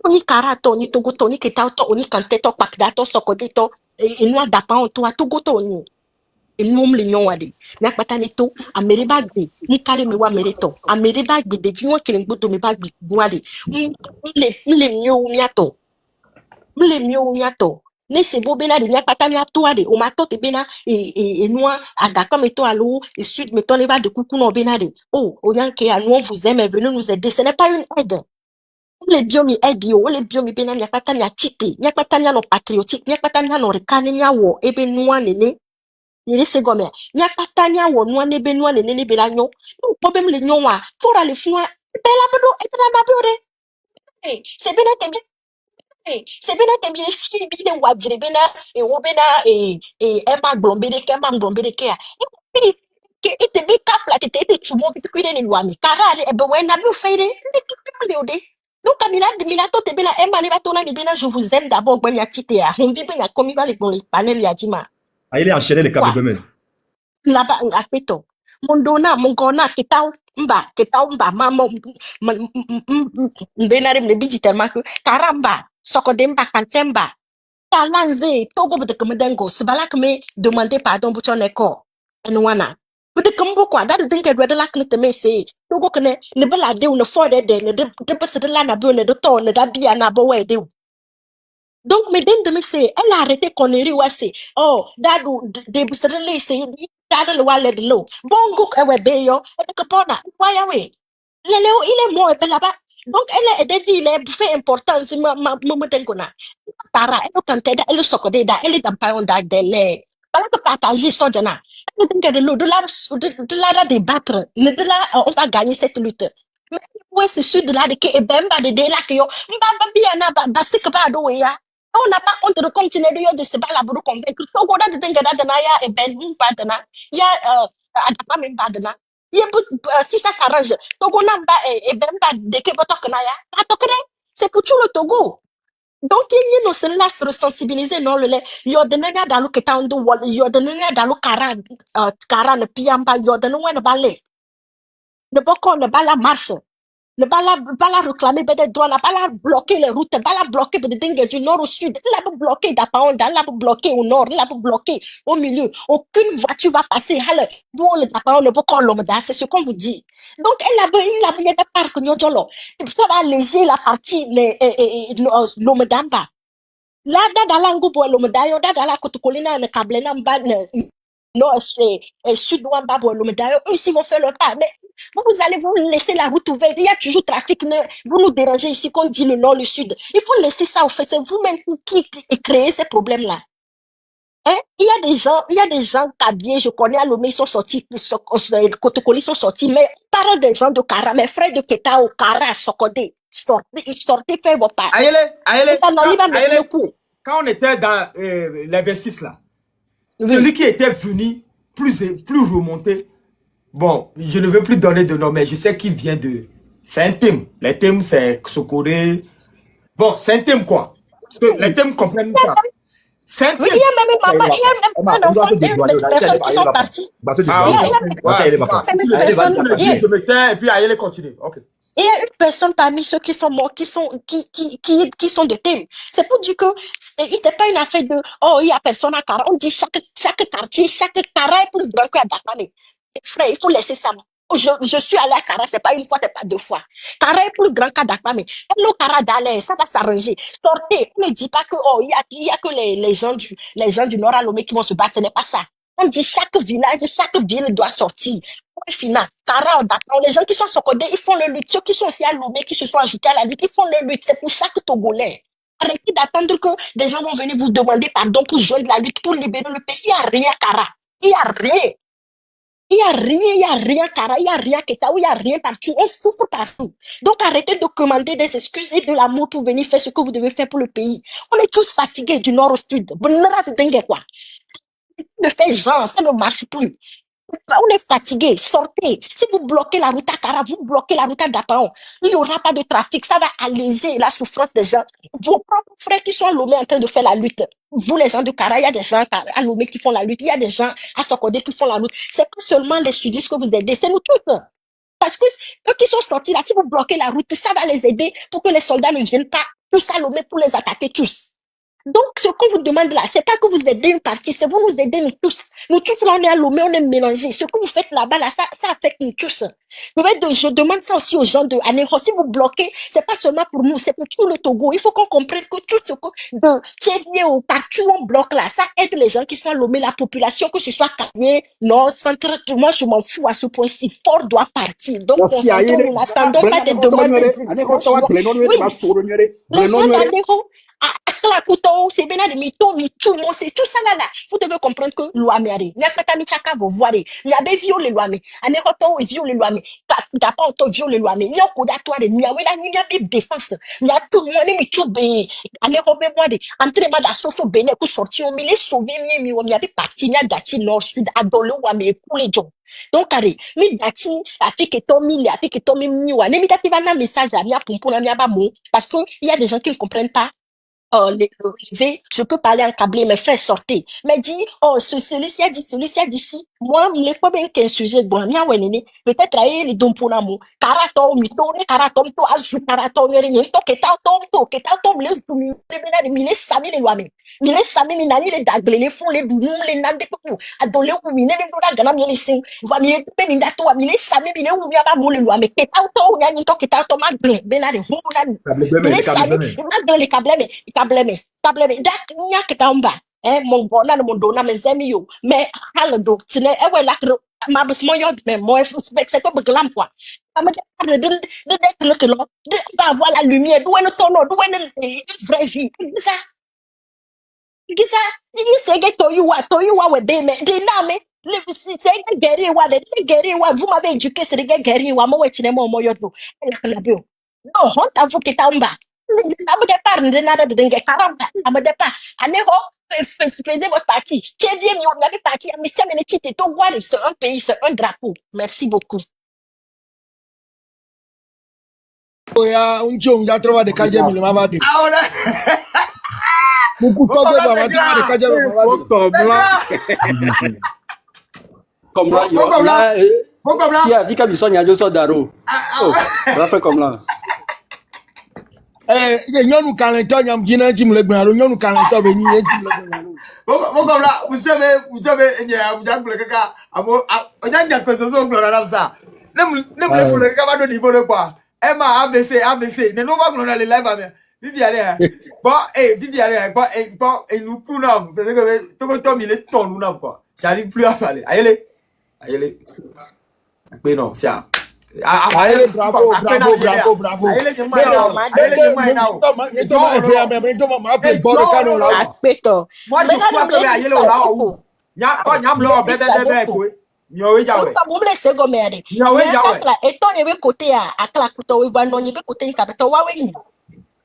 Ni karato, ni togoto, ni ketauto, ni kanteto, pakdato, sokodeto, et noa dapan, toi, togoto, ni. Et nous, les gens, wadi. Mais à neto, à meribagbi, ni kare me wa mereto, à meribagbi, de vieux qui l'ont me bagbi, boade. Les mieux miato, les mieux miato. Ne se bo bena de nyakpata miato ade, o mato te bena, et noa, à Dakar meto à l'eau, et sud meto ne va de coucou non bena de. Oh, au yanké, à nous, on vous aime, venez nous aider. Ce n'est pas une aide. Les biomi aide yo, les biomi bena nyakpata miatite, nyakpata no patriotique, nyakpata no rekane wo, ebe noa nene. Yele se gome nya patanya wo no ne be no ne ne be la nyo no problem le nyo wa fora le fua be la bedo e be na be ore se be na tembe fi bi le wa dire be na e wo be na e ma glombe de ke ma glombe de ke a e ke e te be kapla te te tu mo bi ku ne ni wa mi kara le e be we na be fe de le ode donc Camila de Milato te be na e ma ne ba to na be na je vous aime d'abord gbe ya tite a on bi be na komi ba le bon le panel ya di ma Ah, il est enchaîné les câbles de laba ngakpito mondona mongona ketao mba mama mbenare mne biji tellement que karamba sokodemba kantemba talanze togo bede kemedengo sebala keme demander pardon pour ton école enwana bede kembo kwa da de denke de la kne teme se togo kene ne bela de ne fode de ne de bese de la na be ne de to ne da bia na bo we de donc, mesdames de messieurs, elle a arrêté connerie, ouais, c'est, oh, dadou, de busrele, c'est, dadou, le wallet de l'eau. Bon, gouk, ewe, beyo, et que pona, ouais, ouais. Il est mort, et là-bas. Donc, elle est dit, il est fait important, c'est ma tengona. Para, elle est cantée, elle est socodée, elle est dans pas on d'elle. Voilà que partager ça, Jana. Elle est de l'eau, de là, débattre. De là, on va gagner cette lutte. Mais, ouais, c'est sûr, de là, de que, et ben, bah, de là, que yo, mbaba, bien, bah, c'est que pas d'eau, ya. On n'a pas honte de continuer de se battre pour convaincre. Togo da de dengada dana ya ben badana. Ya adapa men badana. Ya si ça s'arrange. Togo n'a pas ben bad de que botok na ya. Atokre. C'est pour tout le Togo. Donc il y a nos cela se sensibiliser non le yodena dalu ketando wal yodena dalu kara ne piamba yodena ne balé. Ne boko ne bala marche. Ne pas la réclamer des droits, ne pas la bloquer les routes, ne pas la bloquer des dingues du nord au sud, ne pas bloquer d'Apaonda, ne pas bloquer au nord, ne pas bloquer au milieu. Aucune voiture va passer. Bon, le d'Apaonda, c'est ce qu'on vous dit. Donc, elle a bien des parcs, ça va alléger la partie, l'Omedamba. Là, dans la ngoubo, l'Omedayo, dans la Kotokolina, le Kablena, non, c'est sud-ouest, l'Omedayo, eux, ils vont faire le pas. Mais vous allez vous laisser la route ouverte. Il y a toujours trafic. Vous nous dérangez ici, qu'on dit le nord, le sud. Il faut laisser ça, en fait. C'est vous-même qui créez ces problèmes-là. Hein? Il y a des gens cabiers, je connais à Lomé, ils sont sortis, Kotokoli sont sortis, mais parle des gens de Kara, mes frères de Ketao, Kara, Sokodé, ils sortaient faire vos pas. Quand on était dans les V6 là, celui qui était venu plus remonté, bon, je ne veux plus donner de nom, mais je sais qu'il vient de... C'est un thème. Les thèmes, c'est Sokoré. Bon, c'est un thème quoi. Parce que les thèmes comprennent ça. C'est un thème. Il y a même un enfant, des personnes qui sont parties. Je me tais et puis Aïe continue. Ok. Il y a une personne parmi ceux qui sont morts, qui sont de thème. C'est pour dire que il n'était pas une affaire de, oh, il y a personne à Kara. On dit chaque quartier, chaque Kara est plus grand que à Dakar. Frère, il faut laisser ça. Je suis allée à Kara, c'est pas une fois, c'est pas deux fois. Kara est plus grand qu'Adakpa, mais hello Kara d'aller, ça va s'arranger. Sortez, on ne dit pas que, oh, il y a que les gens du Nord à Lomé qui vont se battre, ce n'est pas ça. On dit chaque village, chaque ville doit sortir. Point final. Kara, Dakar, les gens qui sont socodés, ils font le lutte. Ceux qui sont aussi à Lomé, qui se sont ajoutés à la lutte, ils font le lutte. C'est pour chaque Togolais. Arrêtez d'attendre que des gens vont venir vous demander pardon pour joindre la lutte, pour libérer le pays. Il n'y a rien, Kara. Il n'y a rien. Il y a rien, Kara, il y a rien, Ketaou, il y a rien partout. On souffre partout. Donc arrêtez de commander des excuses et de l'amour pour venir faire ce que vous devez faire pour le pays. On est tous fatigués du nord au sud. Quoi. Ne faites genre, ça ne marche plus. On est fatigué, sortez. Si vous bloquez la route à Kara, vous bloquez la route à Dapaon. Il n'y aura pas de trafic, ça va alléger la souffrance des gens. Vos propres frères qui sont à Lomé en train de faire la lutte. Vous, les gens de Kara, il y a des gens à Lomé qui font la lutte. Il y a des gens à Sokodé qui font la lutte. C'est pas seulement les sudistes que vous aidez, c'est nous tous. Parce que eux qui sont sortis là, si vous bloquez la route, ça va les aider pour que les soldats ne viennent pas tous à Lomé pour les attaquer tous. Donc, ce qu'on vous demande là, c'est pas que vous aidez une partie, c'est vous nous aidez nous tous. Nous tous là, on est à Lomé, on est mélangés. Ce que vous faites là-bas, là, ça affecte nous tous. Je demande ça aussi aux gens de Anéro. Si vous bloquez, c'est pas seulement pour nous, c'est pour tout le Togo. Il faut qu'on comprenne que tout ce que de Thiévié au partout où on bloque là, ça aide les gens qui sont à Lomé, la population, que ce soit Kanye, Nord, Centre, tout moi, je m'en fous à ce point-ci. Port doit partir. Donc, nous n'attendons pas des demandes. Les gens d'Anéro, à couteau, c'est bien de mytho, c'est tout ça là. Vous devez comprendre que loi méré. N'y a pas ta michaka, vous voyez. N'y a pas violé loi mais. Ane roto violé loi mais. T'as pas auto violé loi mais. N'y a pas d'atoire, n'y a pas n'y a pas défense. N'y a tout le monde mais tout bé. Ane robé moi de. Entre ma da soso béné pour sortir au milieu sauver mi n'y a pas parti n'y a dati nord sud adolé ou mais pour les gens. Donc allez, mi dati a fait que ton mille a fait que ton mi wa. Ne mi dati va un message à rien pour la mia ba mo parce que il y a des gens qui ne comprennent pas. Je peux parler en câblé, mes frères sortez. Mais dit, oh, celui-ci a dit ci. Moi, il n'est pas bien qu'un sujet bon. Peut-être ailleurs les dons pour l'amour. Karato, mito, karato, mito, azu, karato, rien, to, ketato, les zoumi, les mille, sami, les lois, mille, sami, minani, les dagle, les fonds, les boum, les nades, adolé, ou mine, les dola, gana, mille, sing, va mille, penindato, mille, sami, mille, ou mille, ba, moule, loi, mais ketato, yanito, ketato, magle, benade, roulade, les sami, les câbles, dak nyak tamba mon bona mon dona mes amis yo mais halado tine e we lak ma bes mo yod mais moi c'est comme glam quoi ama de va avoir la lumière d'où est ton d'où est vraie vie ça il c'est que to you wa we be me de na me le c'est que geri wa vous m'avez éduqué c'est que geri wa mo we tine mo yod no la bio non honte à vous que tamba Amadepar ne nada de dengue caramba. Amadepar. Anéro, faisez votre partie. Tiens bien, on avait parti. Mais ça, mais c'est un pays, c'est un drapeau. Merci beaucoup. Un chum ya trova de calle mi mama de. Ahora. Beaucoup de gens de calle comme là, qui a dit qu'il y a deux daro. Oh, on a fait comme là. Nyɔnu kalẽtɔ nyam dzina dzi le gbɛna lo nyɔnu kalẽtɔ be nyi dzi le gbɛna lo. Bon comme là, vous savez, nya ble kaka amo nya ko so glo na ça. Ne ble kaka ba do niveau le quoi. Emma AVC, ne no va glo na le live ame. Viviane. Bon Viviane, bon et nous coulons parce que tout comme il est ton nous quoi. J'arrive plus à parler. Allez. Mais non, c'est ça. Bravo.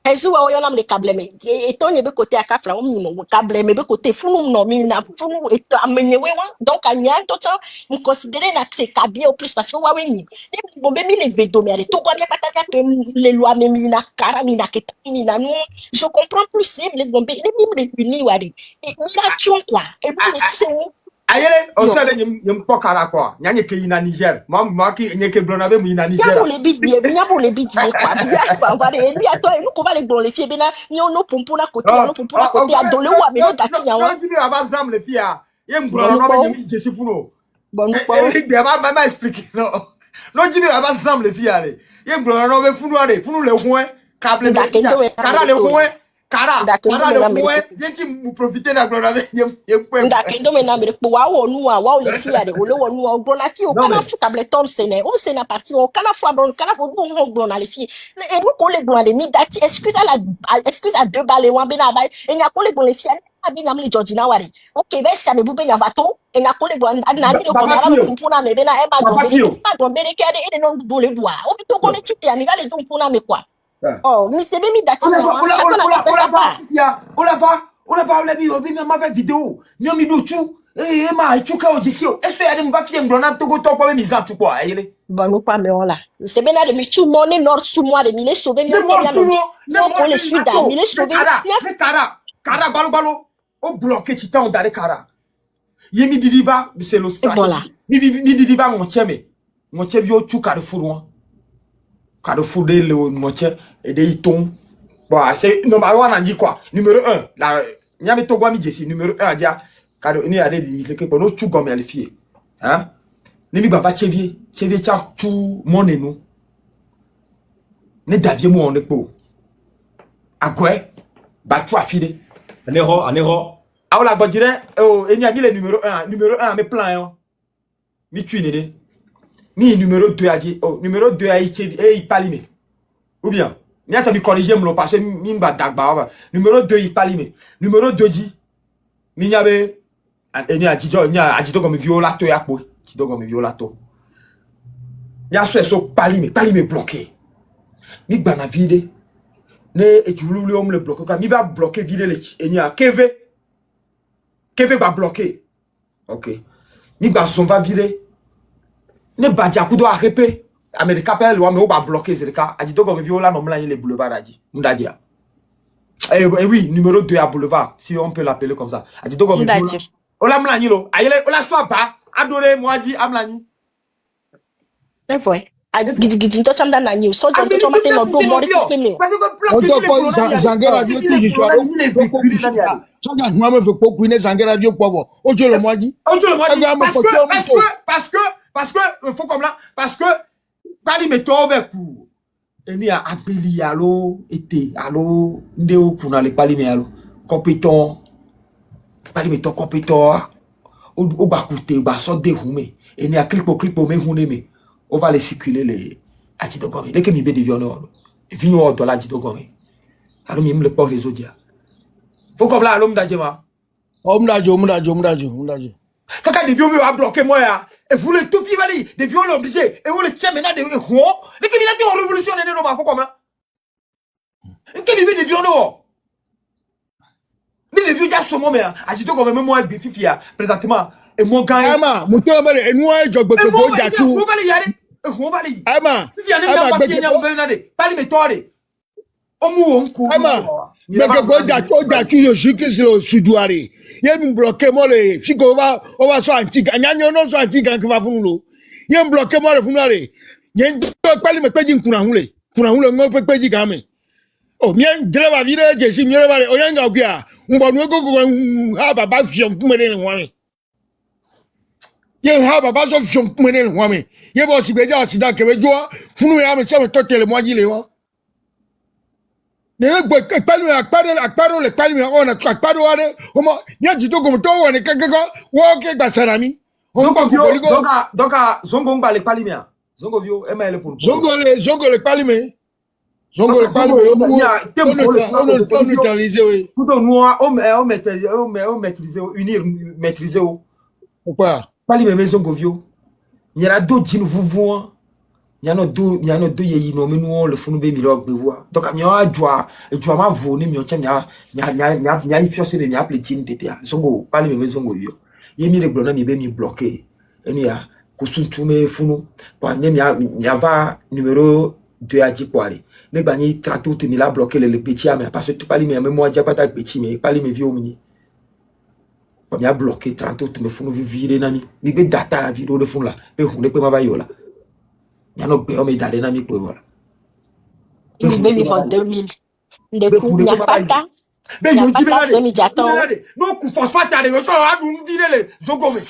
Ezu wa oyona mle kable me eto nyebe côté akafra o minimo kable me be côté funu no mi na funu eto amenyewe wa donc anya to ça me considérer na c'est kabie au plus parce que wa weni ni bombe mi le vedo me to kwa pata que les lois me mi na kara mi na keta mi na no je comprends plus c'est les bombe les mi uni wari et la chon quoi et puis c'est ayele o sele nyem pokara kwa nyanye ke ina Niger ma ki nyeke blonabe mu ina Niger ya pour les bits quoi ya ba de lui ato e ko va les glorifier bena ni ono pompo na côté adole wa me no dati nya wa tu dis avazam le fia ye mbro no be nyemi jesi funo bon de ba expliquer non Non, dis mais va semble les filles aller. Il blonde non mais fou les coins, câble cara les coins, cara les coins, viens tu vous profiter de blonde avec ndakendo mena mere po wa wonu a wa o le fi ade o le wonu o gbona ti o kana fu tableton sene o sene parti o kana fu abon kana fu bon gbona le fi e ko le gbona de mi dati excuse à deux balles wan be na ba e nya ko le gbona le fi abi na mi Georgina wari okay be sa be bu be nya vato e nya ko le gbona na mi do ko na ba mpuna me be na e ba do be ke de no do le bua o bi to ko ne tite ani ga le do mpuna me kwa oh mi se be mi dati on a parlé de ma vidéo. Nous avons dit tout. Et ma tu cas aussi. Est-ce que y a des va fier blonde to go to pas mis en tu quoi ayele. Bon nous pas mais on là. C'est bien de mi tu monnaie nord sous moi de mi les sauver mi non pour le sud mi les sauver. Mais cara balo au bloqué titan dans cara. Yemi didiva c'est le stratégie. Ni didiva mon cheme. Mon cheme yo tu Carrefour. Carrefour de le mon cheme et des itons. Bon, c'est numéro 1 on dit quoi? Numéro 1 la nyame to gwa mi jesi numéro 1 dia kado ni ade di le ke no tu gom ya le fie. Hein? Ni mi baba chevie cha tu money no. Ne davie mo on ekpo. Akwe ba tu afide. Anero. Ah la bodire oh eni a mi le numéro 1 me plan yo. Mi tu nede. Mi numéro 2 a dit oh numéro 2 a chevie il palime. Ou bien ni a tu corriger mo parce que mi mba dagba numéro 2 il palime. Numéro 2 dit mi nyabe eni a dito comme violato ya po. Dito comme violato. Ya so palime bloqué. Mi bana vide. Ne et tu voulais le bloquer quand mi va bloquer vide le eni a keve va bloquer. OK. Mi ba son va vide. Ne ba dia ku do arrêter. America pelle wa me ba bloquer c'est le cas. A dito comme viola non les boulevards a dit. Munda dia. Eh oui, numéro 2 à boulevard, si on peut l'appeler comme ça. A dit donc comme Ola mlani lo, ayele ola soit pas, adoré moi dit amlani. C'est vrai. A gidi to chamba na new, so to matin no do mori kene. Parce que bloquer le Zangera dio ti so so ga moi me fait beaucoup ne Zangera dio povo. Ojo le moi dit. Parce que faut comme là parce que Pali me tove ku. Eni a abeli alo ete alo ndeo kuna le pali me alo compétent pali me to compétent o ba coûter ba so de hume eni a clipo me hune me on va les circuler les atito comme dès que mi be de violon e vinho o dollar atito comme alo mi me le port les odia faut comme là alo mdajema omdajo kaka de violon a bloqué moi ya et vous le tout fivali des violons obligés et vous le tient maintenant de ho les qui viennent de révolutionner nos ma faut comment qui vivent des violons ni les vieux déjà somme mais agito comme même moi bififia présentement et mon gars ama muto bale e noa jogbe ko jatu on va les aller on va les ama viens na papier na benade pali metore omu onku ama meke bo jatu yo jikisi lo suduare ye mi bloquer mo le figo on va so antique anyanyo no so antique kan va funu lo ye mi bloquer mo le funu are ye to pali me peji kuna hule ngo peji kan me o mi driver vire jesi mi re o yanga ogua ngbo nu gogo ha baba fion kumere ni wani ye ha baba so fion kumere ni wani ye bo si beja sida kebe jo funu ya me se me to tele mo ji le won ne gbe akparo le pali mi ona akparo are o mo ya ji to go to won ke wo ke gba sarami donc zongo ngba le pali mi zongo vio e ma le pour zongo le pali mi zongo le pali mi on neutraliser oui tout noir on maîtriser unir maîtriser pourquoi pali mi zongo vio il y a d'autres jin vous il y en a deux yeyi no menu le funu be mi lo gbe voa donc mi o adwa ma vo ni mi o nya ifio se mi appelle tin tete zongo pali mi zongo vio yemi le blona mi be mi bloquer eni ya kusuntu me funu ba nyem ya va numéro 2 a dit kwari ne ba ni tratou te mi la bloquer le petit mais parce que tu pali mi même moi dia pata petit mais pali mi vio mi ba mi a bloquer tratou te me funu vivire na mi be data video le funu la be hu ne pe ma ba yo la yano be o me dale na mi pe voilà il be mi pour 2000 de coup na pata be yo ji be na no ku phosphate ale yo so adu vire le zongo me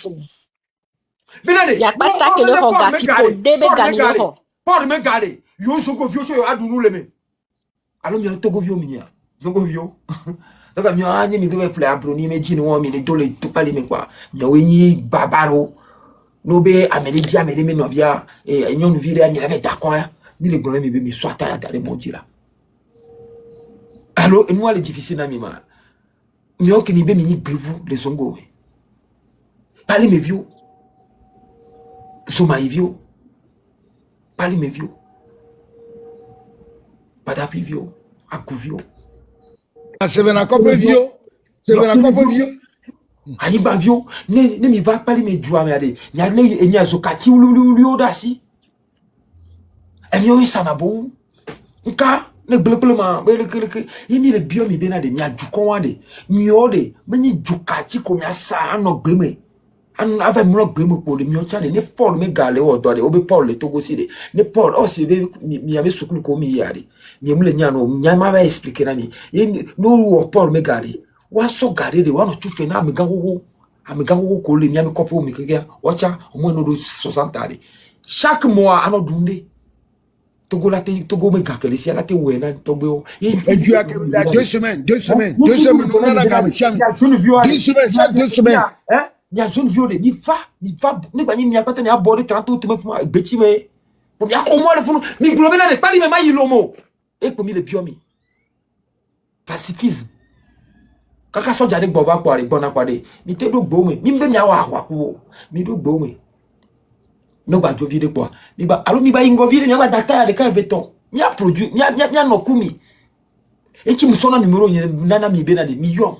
Benade. Ya pata que le hoga fipo debe gani le ho. Paul me gade. Yo songo vio so yo adunu leme. Alo mi togo vio minya. Songo vio. Donc mi anye mi be play abroni me jini wo mi le dole to pali me kwa. Mi wenyi babaro. No be amene dia amene me novia e nyonu vire ani lave dakon ya. Mi le gbon mi be mi swata ya dare mo jira. Alo enu ale difficile na mi ma. Mi o kini be mi ni bevu le songo we. Pali me vio. Soma vio. Pali me vio. Padapi vio. Aku vio. C'est un couple vieux. C'est un couple vieux. Ayi ba vio. Ne mi va pali me dua me ade. Nya le enya zokati ulu odasi. Enyo isana bo. Nka ne bleblema beleke. Yimi le bio mi bena de nya jukon wade. Mi ode meni jukati ko mi asa no gbeme. An ave mo gbeme ko le mi o chale ne Paul me gale o do de obe Paul le togo si de. Ne Paul o si be mi ave sukulu ko mi yade. Mi mu le nya no nya ma ba expliquer na mi. No wo Paul me gale. Wa so gale de wa no chufe na mi gawo. Amiga ko le mi ame kopo mi kege. Wacha o mo no do 60 ali. Chaque mois ano dunde. Togo me gakele si la te wena togo. Et Dieu a 2 semaines. On a la gamme siam. 2 semaines. Hein? Ya zone viole mi va ne ba ni mi akata ni abode 30 to me fuma beti me. Bo mi akomo le funu mi globe na le pali me ma yilomo. E ko mi le biomi. Pacifisme. Kaka soja de gbo ba po are gbona pade. Mi te do gbo me. Mi mbe mi awa ku. Mi do gbo me. No ba jo vide po. Mi ba alo mi ba ingo vide mi ba data de ka veton. Mi a produit mi a no kumi. E ti musona numero nana mi be na de mi yom.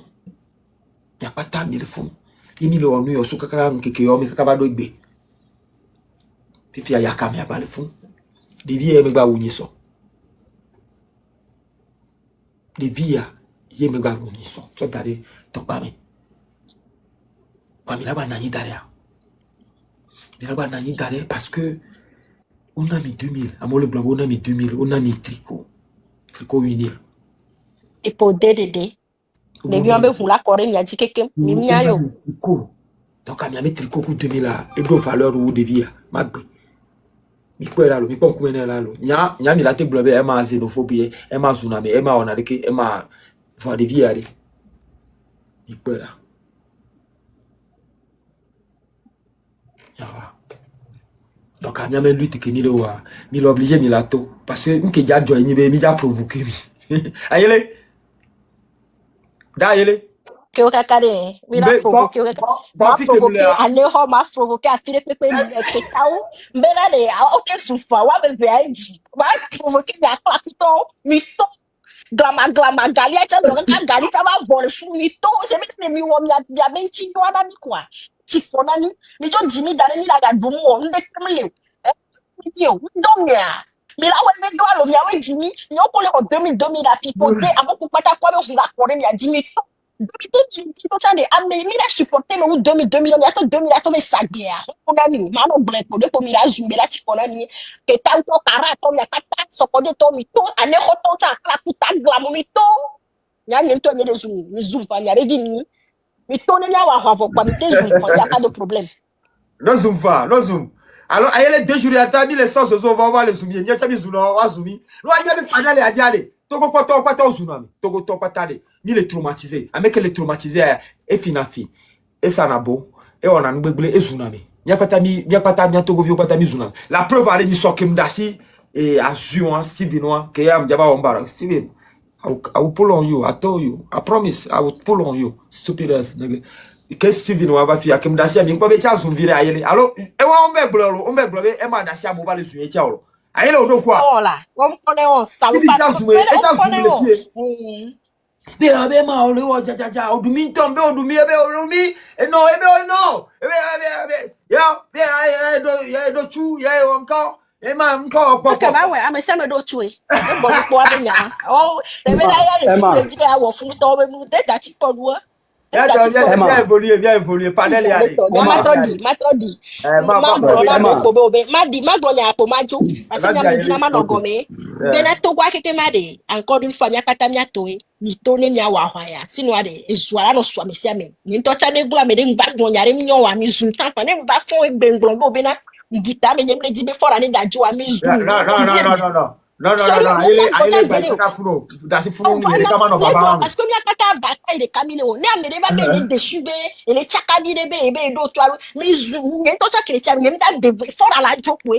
Ya pata mi le funu. Imi le onu yo suka kaka nkeke yo mi kaka ba do gbe. Fifi ayaka mi abale fun. De vie me gba wunyi so. De vie ye me gba wunyi so. So dare to pa mi. Pa mi la ba nani dare. Mi la ba nani dare parce que on a mis 2000. À le blanc on a mis 2000, on a mis tricot. Tricot unir. Et pour DDD. Les vieux ambe hula kore mi adi keke mi mia yo. Donc mi ame tricot ku 2000 là et do valeur ou de vie magbe. Mi ko era lo mi ko ku ene la lo. Nya mi la te globe e ma xénophobie, e ma tsunami, e ma onareke, e ma va de vie ari. Mi ko era. Yawa. Donc mi ame lutte ke ni le wa, mi l'obligé mi la to parce que nke ja join ni be mi ja provoquer mi. Ayele. Da yele. Que o kakare, mira provoquer o ma provoquer ane ho ma provoquer afire pepe mi ke tawo. Mbena de o ke sufa wa be beji. Wa provoquer mi akla pito mi to glama gali acha do ka gali ta ba vol fu mi to se mi wo mi ya benchi yo ana mi kwa. Ti fona ni mi jo jimi dare ni la ga dumu o nde kemle. Yo, domia. Mira we me go alo mi awe jimi ni o ko le ko 2000 la fi pote aboku pata kwa be hula kore mi ajimi to 2000 to chande ame mi la supporter me 2000 mi aso 2000 to me sagea o na ni ma no ble ko de ko mi la zumbe la ti kona ni ke tanto kara to mi akata so ko de to mi to ane ko to ta kala puta glamu mi to nya ni to ni de zoom mi zoom pa nya revi mi to ne nya wa havo kwa mi te zoom pa ya pas de problème. No zoom va, no zoom. Alors, ayele 2 jours à mis les sauces on va voir les soumis. Nya chabi zuno wa zumi. Lo anya bi panale adiale. Togo ko to pata zunami. Togo to patale. Mi le traumatisé. Avec le traumatisé e finafi. E sanabo. E ona ngbegble e zunami. Nya pata nya togo vi pata mi zunami. La preuve ale mi sokem dasi e azuan Steven ke ya mjaba ombara. Steven, I will pull on you. I told you. I promise I will pull on you. Stupid ass nigga. Que Steven va faire comme d'asia mi ko be cha sun vire ayele allo e wa on be gblo be e ma dasia mo ba le sun e cha oro ayele o do kwa ola on kone on salu pa de la be ma o le wo ja odumi nton be odumi e no ya do chu ya won ka e ma nko pop ka ba we am se me do chu e bo po abenya o e be da ya le si e ji ka wo fun to be nu de da ti po duo Viens évoluer. Panel y aller. Matrodi. Ma bobe. Ma blonya po majo. Parce que m'a dit na manogome. Benato kwa keke made. Encore une fois, mia kata mia toe. Ni tone mia wa ya. Sino ade ezwala no swa mesia me. Ni to cha ne gla me de mba blonya re mnyo wa mi zu tan pa ne mba fon e gbenglongo be na mbita me nyemle di be fora ni da jo wa mi zu. Non, il est pas fou. Parce que mia kata bataille de Camille on a me ba be de chube et les chakadi de be do to mi zu ni to cha chrétien ni mda de fora la jo po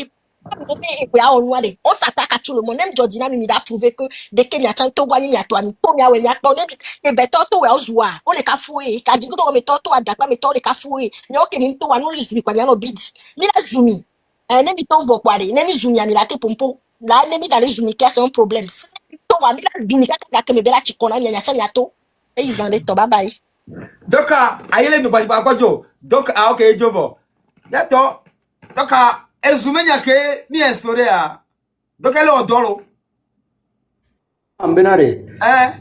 on s'attaque à tout le monde. Même Jordina il a prouvé que dès qu'il y a tant de guani y a toi ni to ya we ya to ne be to we ozwa on est ka foué ka di ko me to a dapa me to le ka foué ni o ke ni to wa no le zumi kwa ya no bidi mi la zumi ne mi to vo kware ne mi zumi ya mi la ke pompo la ne mi dans les zumi qui c'est un problème to wa mi la zumi ka ke me be la chikona nya sa nya to e ils en est to bye bye donc ayele no ba jo donc ok jovo dato donc ezumenya ke ni estoria donc elle est dolo ambenare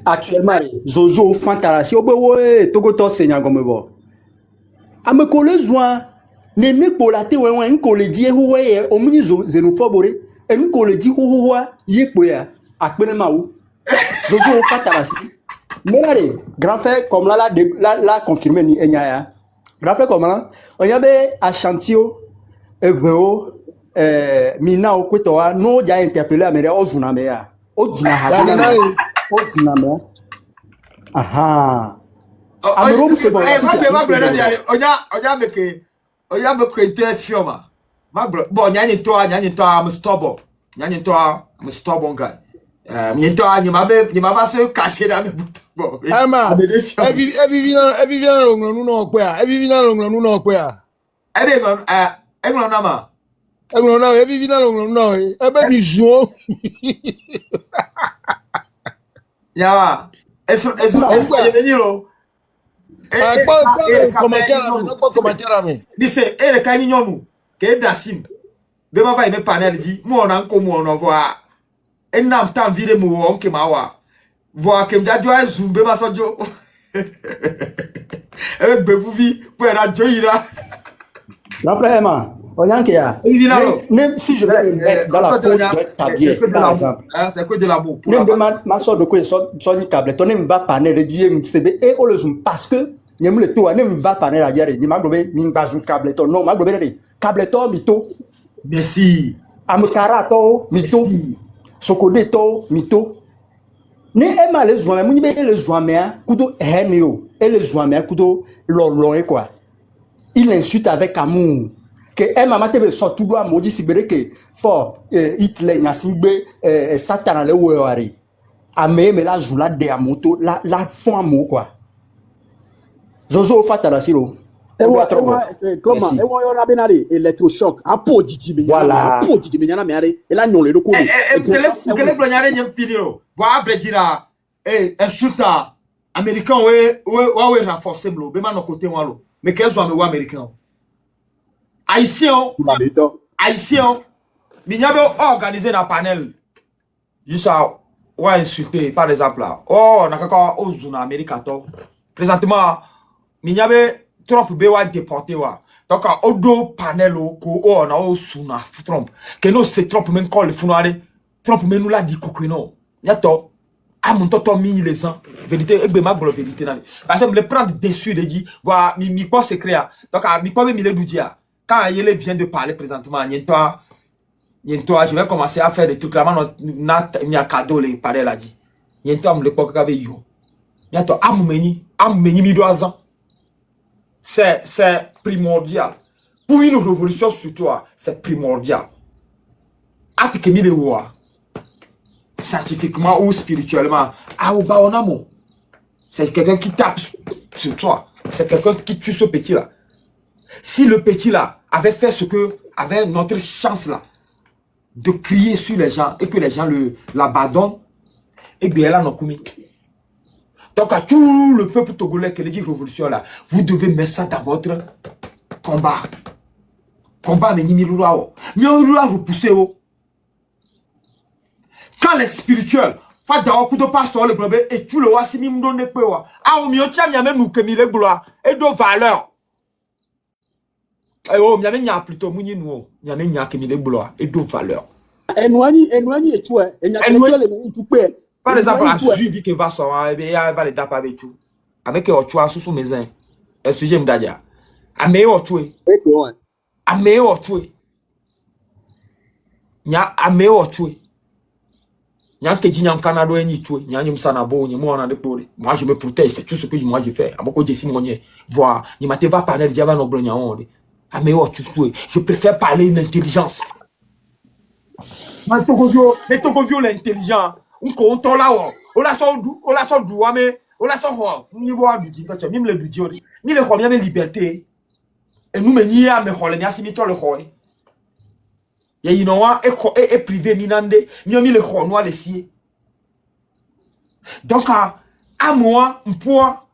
actuellement zozo fantarasi obewo togoto senya gomebo amekole zwa ne me polate wenwe nkole die huwe omni xenophobe e nkole di huwa yepo ya akpene mawo zozo fantarasi menare grand frère comme la confirmer ni enyaya grand frère comme là on y avait à Chantio Ebeo mina okwetoa no ja interpeller amere ozuna me ya ojina ha o siname aha amero se bon oya meke te fioma magro bon nyani to am stubborn guy nyito anyi mabe se cacher na me bon ama evi vina longlo nu no pe a evi vina longlo nu no pe a englo na ma englo na evi vina longlo no ebe mi jo ya eso ye nyiro komatera me dice ele ka nyonu ke dasim be ma va ime panel di mo na nko mo no voa enam tan vire mo won ke ma wa voa ke mjajo azumbe ma sojo ebe bevu vi pour la joira la frère Oyanke ya même si je vais me mettre dans la peau de Tabier par exemple c'est que de l'amour même ma soeur de quoi Sony Cable ton ne va pas ne redire MCB et on le zoom parce que nyem le to ne va pas ne la dire ni maglobe min bazou Cable ton non maglobe ne Cable ton mito merci amkara to mito sokode to mito ne ema les zoamé mu be les zoamé kudo henio et les zoamé kudo lolo et quoi il insulte avec amour que maman te so tout doit maudit sibere que fort Hitler nyasingbe Satan le wari ame me la joula de amoto la fond amour quoi zozo fatala siro comment on a benari électrochoc apo didi me nyana me are ela nyon le ko kele blonyare nyem piniro wa abredira insulta américain we renforcer blo be ma no côté walo mais qu'elles sont me américain haïtien minyabe organiser un panel juste ouais insulter par exemple là nakaka ozuna America to présentement minyabe Trump be wa déporté wa donc odo panel ko na osuna Trump que no c'est Trump men call funoare Trump men nous l'a dit kokeno nyato amonto to mi les gens vérité egbe ma glo vérité na parce que me prendre dessus de dit voir mi pas secret donc mi pas me le doudia quand Ayele vient de parler présentement, je vais commencer à faire des trucs là, il y a cadeau, les parler là dit. Me le coq avec you. Niento, ameni mi doazan. C'est primordial. Pour une révolution sur toi, c'est primordial. Atikemi le roi. Scientifiquement ou spirituellement, c'est quelqu'un qui tape sur toi. C'est quelqu'un qui tue ce petit là. Si le petit là avait fait ce que avait notre chance là de crier sur les gens et que les gens l'abandonnent, et bien là non commis. Donc à tout le peuple togolais qui dit révolution là, vous devez mettre ça dans votre combat. Combat mais ni milura. Milura repousser. Quand les spirituels fa da coup de pasteur le globe et tu le vois si mi m'donne pe wa ah mi o tia mi ame nous que mi le gloire et do valeur eh oh mi ame nya plutôt munyi nous mi ame nya que mi le gloire et do valeur enwani et tu et nya que le tout pe par exemple la suivi que va so et va le taper avec tout avec que tu as sous maison et sujet m'dadia ame o tu ame o tu nya ame o tu moi je me protège, c'est tout ce que moi je fais. Voir, je va parler de Java je préfère parler d'intelligence. L'intelligent. On compte là, on la sort d'où, mais on la sort niveau du dit, même le du ni le combien de liberté. Et nous, mais à me rôle, ni à s'imiter le rôle. Ya inowa e privé minande nyomi le khonwa le sie donc à moi mpoa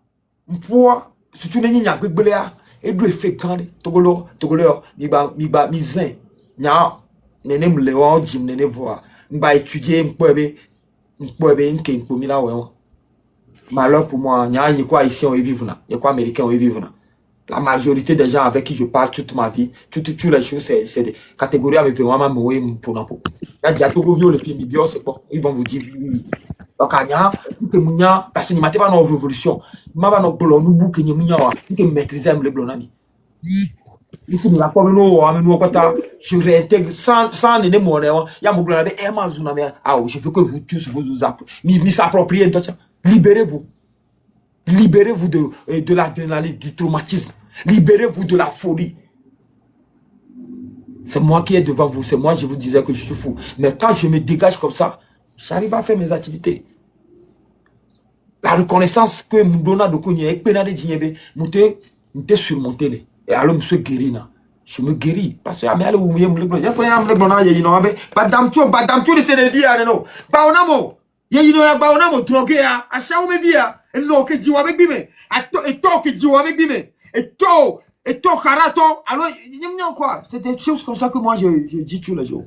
surtout nenyi nya gbegbele a e do effet kan togolo mi zin nya nene mle wa jim nene voa mba étudier mpoebe nke mpomi la we malheur pour moi nya y quoi ici on vivre na y quoi américain on vivre na. La majorité des gens avec qui je parle toute ma vie, toutes les choses, c'est des catégories avec vraiment moué pour n'importe. Là, il y a tout le film, c'est bon. Ils vont vous dire oui. Donc, parce que nous n'avons pas nos révolutions. Nous n'avons pas nos blonds, nous bouquons, nous n'avons maîtriser les blonds. Je réintègre sans les mots. Il y a mon blond, je veux que vous tous vous appropriez. Libérez-vous. Libérez-vous de l'adrénaline, du traumatisme. Libérez-vous de la folie. C'est moi qui est devant vous. C'est moi, je vous disais que je suis fou. Mais quand je me dégage comme ça, j'arrive à faire mes activités. La reconnaissance que nous donnons de Kounia et Pénade Djinébé, nous t'es surmonté. Et alors, monsieur guéri, je me guéris. Parce que, mais allez, vous voyez, drogué, à chaque via, et non, que Dieu avec bimé, et toi que Dieu avec bimé, et toi, carato, alors, il y a quoi? C'est des choses comme ça que moi je dis tous les jours.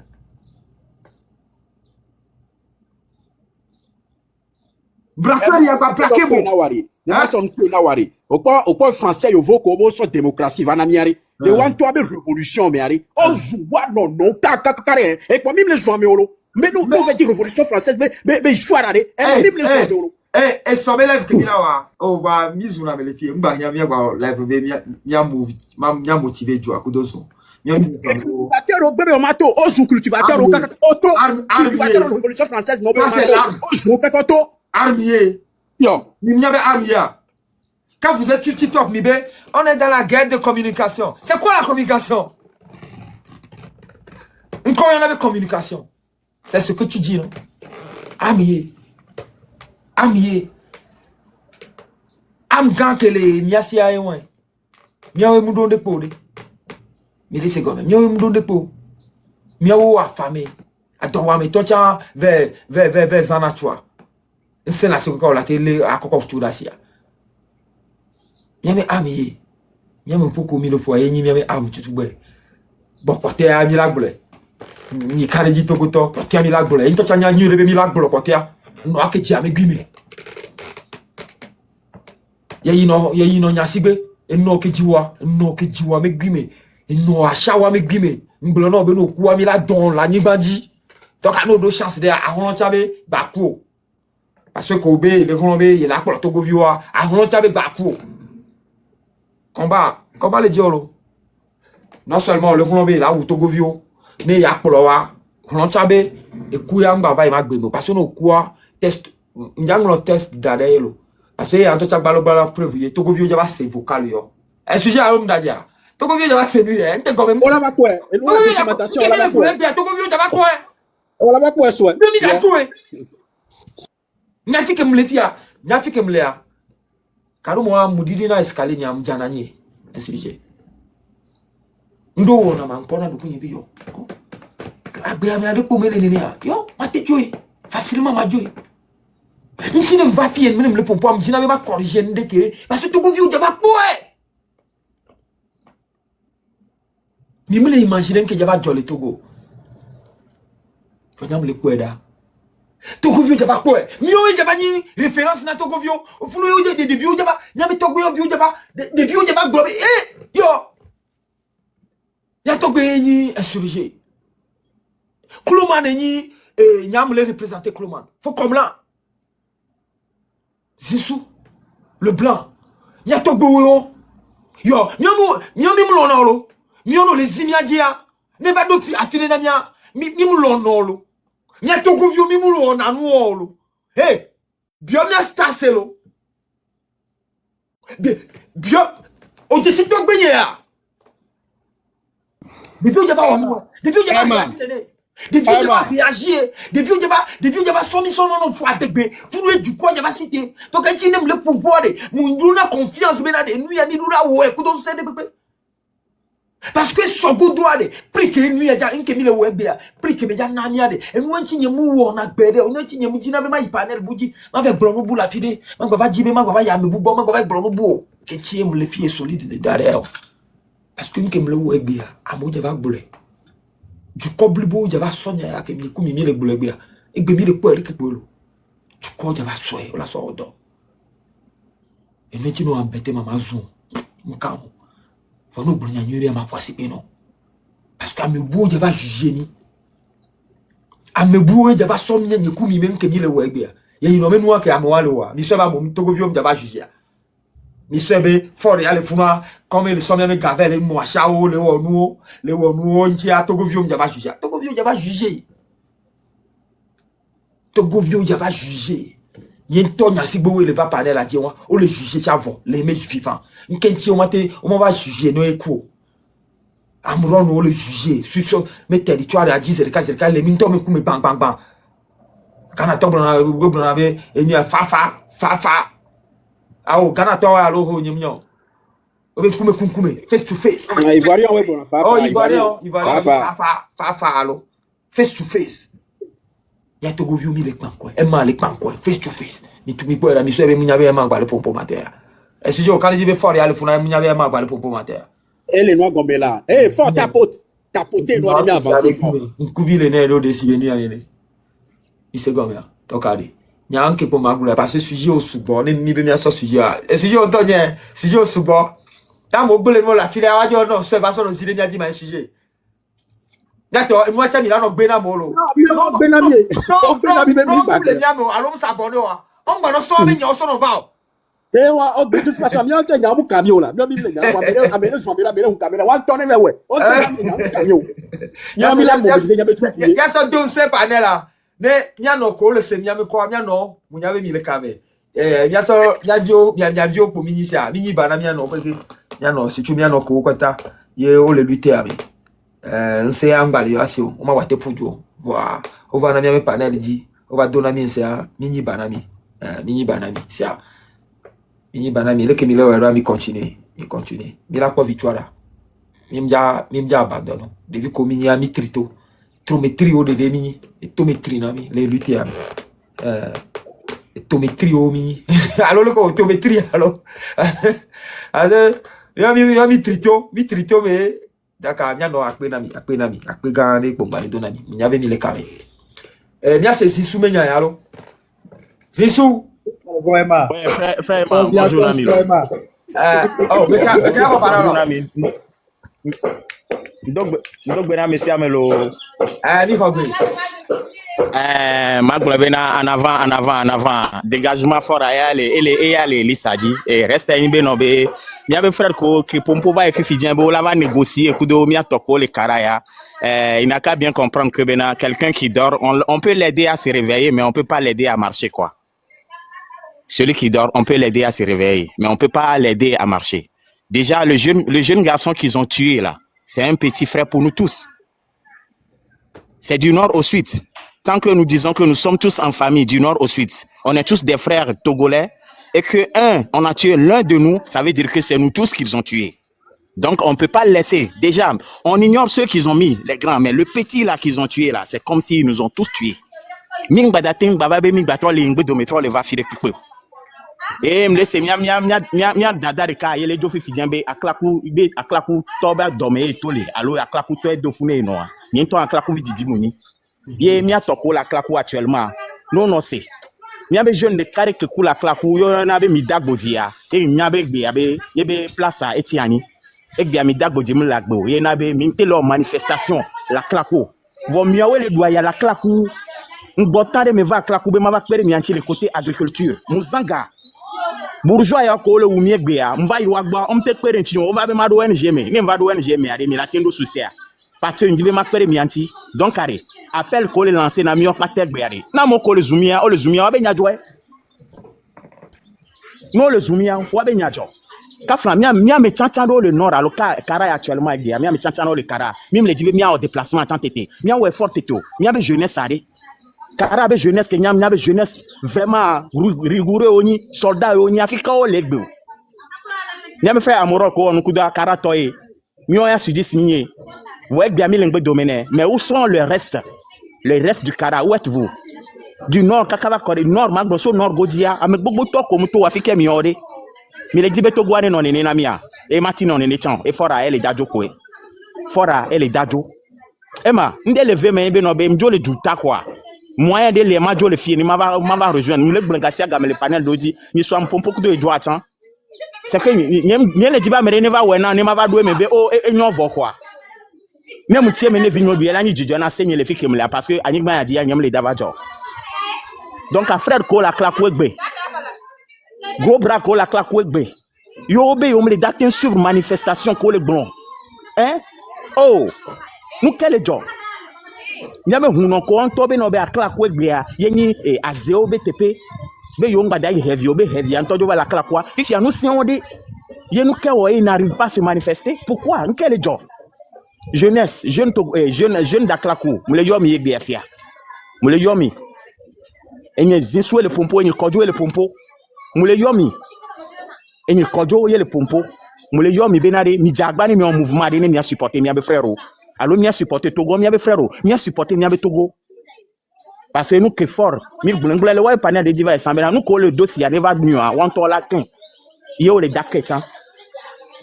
Braquer, il y a pas braquer, bon. Au point français, il faut qu'on soit démocratie, va n'amiari. Le one to révolution, mais allez, oh, zoua, non, carré, et quoi, même les gens, mais nous, on va dire révolution française, mais il faut arrêter, même les gens, et ça me lève que là, on va miser na me filles, mba ya lève mia motivé du akudoso. Cultivateur au bébé mato, ozu cultivateur au auto, cultivateur de révolution française, non, ozu pekoto, armier. Yo, ni m'y avait armier. Quand vous êtes sur TikTok, on est dans la guerre de communication. C'est quoi la communication? Quand il y en avait communication, c'est ce que tu dis, non? Armier. Am gan que les miasi aïwen. Miawe moudon de peau. Mais c'est comme miawe moudon de peau. Miawe affamé. Attends, mais toi, tiens, vers Zanatua. C'est là ce qu'on a télé à Cocof d'Asia. Miawe ami. Miawe pour commis le foyer, ni miawe am tout boué. Bon, porter à Milagble. Ni Kanedi Togoto, porter à Milagble. Il t'a n'y le Milagble, porter à. Non, que tu as me guimé. Yayino nyasibe, no ke jiwa me guimé. No achawa me guimé. Mblono beno kuwa mi la don la nibandi. Donc à nos deux chances de Aron Tchabe, Bakou. Parce que Kobe, le Rombe, il est là pour le Togovio, Aron Tchabe, Bakou. Combat le diolo. Non seulement le Rombe, là où Togovio, mais il y a pour le Aron Tchabe, et Kouyamba va y magbeno. Parce que nous, quoi, test, n'yang le test d'Adelo. Parce que y a un autre balo preuve, Togovio Java c'est vocal yo. Un sujet à l'homme d'ailleurs. Togovio Java c'est lui, hein, t'es quand même. On l'a pas quoi? On l'a documentation, on l'a pas quoi? Togovio Java quoi? On l'a pas quoi, soit. Nous n'y a joué. N'a fait que me le Karo moi mudidi na escalier ni amjananye. Un sujet. Ndo wona man pona do kunye biyo. Agbe ami ade ko mele nene ya. Yo, mate joy. Facilement ma joy. Nti ne va fier même le pompo am dina be ma corriger ndeke parce que Togovio Java quoi? Mais me imaginer que Java jolly Togo. Fanyam le kweda. Togovio jaba quoi? Mio jaba ni référence na Togovio. Fulo yo de vieux jaba. Nyami Togovio vieux jaba. De vieux jaba globe. Yo. Ya Togovio ni insurgé. Koulouman ni nyam le représenter Koulouman. Faut comme là. Zissou le blanc. Ya Togovio. Yo, miomi mulonolo. Miono les zimiadia. Ne va d'autres affiner na mia. Mi mulonolo. Mia Togovio mi mulona nuolo. Hey, bio mia staselo. Bio o je sito gbenye ya. Des vieux jaba on. Des vieux jaba réagir. Des vieux jaba réagir. Des vieux jaba somi son non faut adegbe. Tout le du quoi jaba cité. Donc quand tu n'aimes le pouvoir de munduna confiance bena de nuit ani dura ouais kudo se de bebe. Parce que son go doit de prix que nuit ya inke mi le webe ya prix que me ya nania de e mu nchi nyemu wo na gbede onye nchi nyemu jina be ma ipanel buji ma ve gboro bu la fide ma go va jibe ma go va ya me bu bo ma go va gboro bu ke tie mu le fie solide de derrière. Parce que inke me le webe ya amu je va gbole. Du koblibo je va sonya ya ke mi ku mi le gbole ya e gbe mi le po le ke gbolo. Du ko je va soye la so odo. E me ti no ambete mama zun. Mkamo. Faut nous brûler à ma voix, c'est non. Parce qu'à me boue, je vais juger mi. À me boue, je vais sommer, je coupe même que mi le web. Il y a une homme noir qui a moi le wa. Mi soeur mon Togovio, je vais juger. Mi soeur be fort et aller fuma comme le sommet me gavel et moi chao le wonu, on tient Togovio, je vais juger. Togovio, je vais juger. Togovio, je vais juger. Il y a une tonne si beau il va parler la dire on le juger chavon les mecs vivants une quinti on va juger no écho amron on le juger sur mes territoires à 10 c'est le cas les minto me coume bang bang bang kana to blona be eni fa ah o kana to alo ho nyimyo obe coume face to face Ivoirien ouais bon fa oh Ivoirien fa alo face to face. Ya Togovio mi le kpan quoi e ma le kpan quoi face to face mi tu mi po era mi so e mi nyabe e ma gba le pompo mater e si jo kan ji be for ya le funa mi nyabe e ma gba le pompo mater et les noix gombela fort tapoter noix mi avancer fort nkuvi le ne do de si ni ani il se gomia to kadi nya anke po magula parce que sujet au subo ni mi be mi aso sujet e sujet o to nye sujet au subo ta mo gbele mo la file awajo no so e ba so no zile nya ji ma sujet. D'accord, moi tu as mis là no gbena molo. Non, benami. Non, benami be mi ba. Allons s'abonner wa. On va no so mi nyo so no va. Wa o de toute façon mi on te nyamu camion là. Mi le nyamu amere so mi la un caméra. Wa tonne me we. O te nyamu camion. Nyami la mo be nyabe tout. Ya so don se panel là. Ne nya no ko le se nyame ko nya no, mu nyabe mi le kame. Nya so nya vio po mini sia. Mini bana mi no pe nya no si tu mi no ko kwata. Ye o le lutter ami. Nse ambali asio o ma wate pujo wa o va na mi panel ji o va dona mi nse mini banami sia mini banami le ke mi le wa mi continuer mi la ko victoire mi mja abandonno devi komini a mi trito trometri o de demi e tometri na mi le lutter ami tometri o mi allo le ko tometri allo ase mi trito me Daka mia no akpe nami akpe gane bomba le donami nyabe mi le kame mia se Zissou menya yalo Zissou Vraiment frère bonjour ami oh beka para donc bena monsieur amelo mi fogbe Magla bena en avant dégagement fort ayale lisadi et reste une benobe mi abe frère ko que pompo va fifi djembo la va négocier kudo mi atoko le karaya il n'a qu'à bien comprendre que bena quelqu'un qui dort on peut l'aider à se réveiller mais on peut pas l'aider à marcher quoi. Celui qui dort on peut l'aider à se réveiller mais on peut pas l'aider à marcher. Déjà le jeune garçon qu'ils ont tué là, c'est un petit frère pour nous tous. C'est du nord au sud. Tant que nous disons que nous sommes tous en famille du nord au sud, on est tous des frères togolais et que on a tué l'un de nous, ça veut dire que c'est nous tous qu'ils ont tués. Donc on ne peut pas le laisser. Déjà, on ignore ceux qu'ils ont mis, les grands, mais le petit là qu'ils ont tué là, c'est comme s'ils nous ont tous tués. Et me laisse mia dada de ka yele do fifi jambe aklaku toba dome tole allo aklaku to do fune no ni to aklaku vididi muni ye mia toko la aklaku actuellement non c'est miabe jeune de carré que kula klaku yo na be mi dagbodia e miabe gbe abe yebe place à etiani e gbe mi dagbodia mi lagbo ye na be mi telo manifestation la klaku vo miawe le doya la klaku ngotare me va klaku be ma va pere mi anti le côté agriculture muzanga bourgeois ya ko le wumie gbe ya mva yi wagba on te pere nti o va be ma do ONG me ni mva do ONG me ade mi la kendo soucia parce que ndibe ma pere mi anti donc carré appel ko le lancer na miyo patek gbe na mo ko le zumia o le zumia wa be nyadjo no le zumia wa be nyadjo kafra mia me chanchando le nord alo kara actuellement gbe mia me chanchando le kara mi me le dibe mia au déplacement tant tété mia we fort této mia be jeunesse are kara be jeunesse que mia be jeunesse vraiment rigoureux oni soldat oni africain o legbe mia me frère amoro ko on kuda kara toy mio ya sudi signé ouais bien mille domaine mais où sont le reste du Kara où êtes-vous du nord kakava kore nord magboso nord godia ame gbogbo to ko muto afike mi ore mi le dibe to gwane no ne na mia e mati no ne chan e fora ele dajo ko e fora ele dajo e ma nde lever me be no be mjo le duta quoi moyen de le majo le fie ni ma va rejoindre mi le blancasia game le panel doji ni so am pompo ko do ejo atan c'est que ni le diba me ne va wena ni ma va do me be o e nyo vo quoi même si me ne vino bi la ni jijo na senye le fike me la parce que anigba ya di ya nyam le davajo donc à frère ko la claque wegbe gros bras ko la claque wegbe yo be yo me le datin suivre manifestation ko le bon hein oh nous quel job nyame huno ko on to be no be a claque wegbe ya yeni azeo btp be yo ngba dai heavy antojo va la claque wa fifi anu si on de ye nous ke wo il n'arrive pas à se manifester pourquoi quel job jeunesse jeune d'aklaku mule yomi yegbeasia mule yomi enye zinswe le pompo enye kojo le pompo mule yomi enye kojo le pompo mule yomi benare mi jagbani mi en mouvement de mi a supporter mi abe frère allo mi a supporter Togo mi abe frère mi a supporter mi abe Togo parce que nous que fort mi gbungbule le wa panel de diva sambela nous ko le dossier ne va nu a wan to la tin yo le dakecha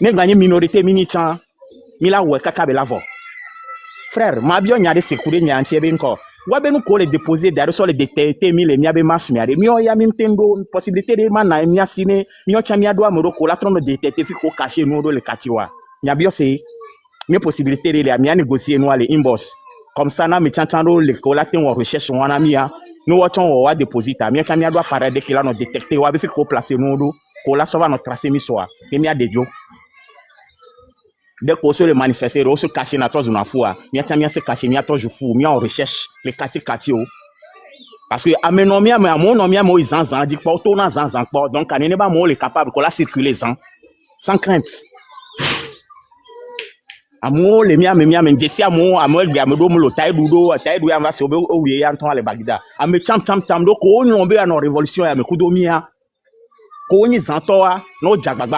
ne gagner minorité mini chan mila we kaka be lavo frère ma bio nya de sekure nya antie be nko wa be nu ko le déposer d'ailleurs sur le détecter mi le mia be mas mi ade mi o ya mi ntendo possibilité de ma na mi asine mi o cha mi ado amoro ko la tron de détecter fi ko cacher nous do le katiwa nya bio c'est mi possibilité de mi a négocier nous aller inbox comme ça na mi chantando le ko la tin on recherche wana mi a nous wa ton wa déposita mi o cha mi ado apparaître de que là no détecter wa be fi ko placer nous do ko la so va no tracer mi so a mi a de dio dès qu'on se le manifester, on se cache na toi une fois. Mia tamia se cache mia toi je fou, mia on recherche les kati parce que amenomia mais mon nomia mo izanzan dit pas auto na zanzan pas donc anene ba mo le capable qu'on la circuler sans crainte. Amo le mia me desi amo gbe amedo mo lo taidu ya va se obe o wie ya nton ale bagida. Ame cham do ko oni on be na révolution ya me kudomia. Ko oni zantoa no jagbagba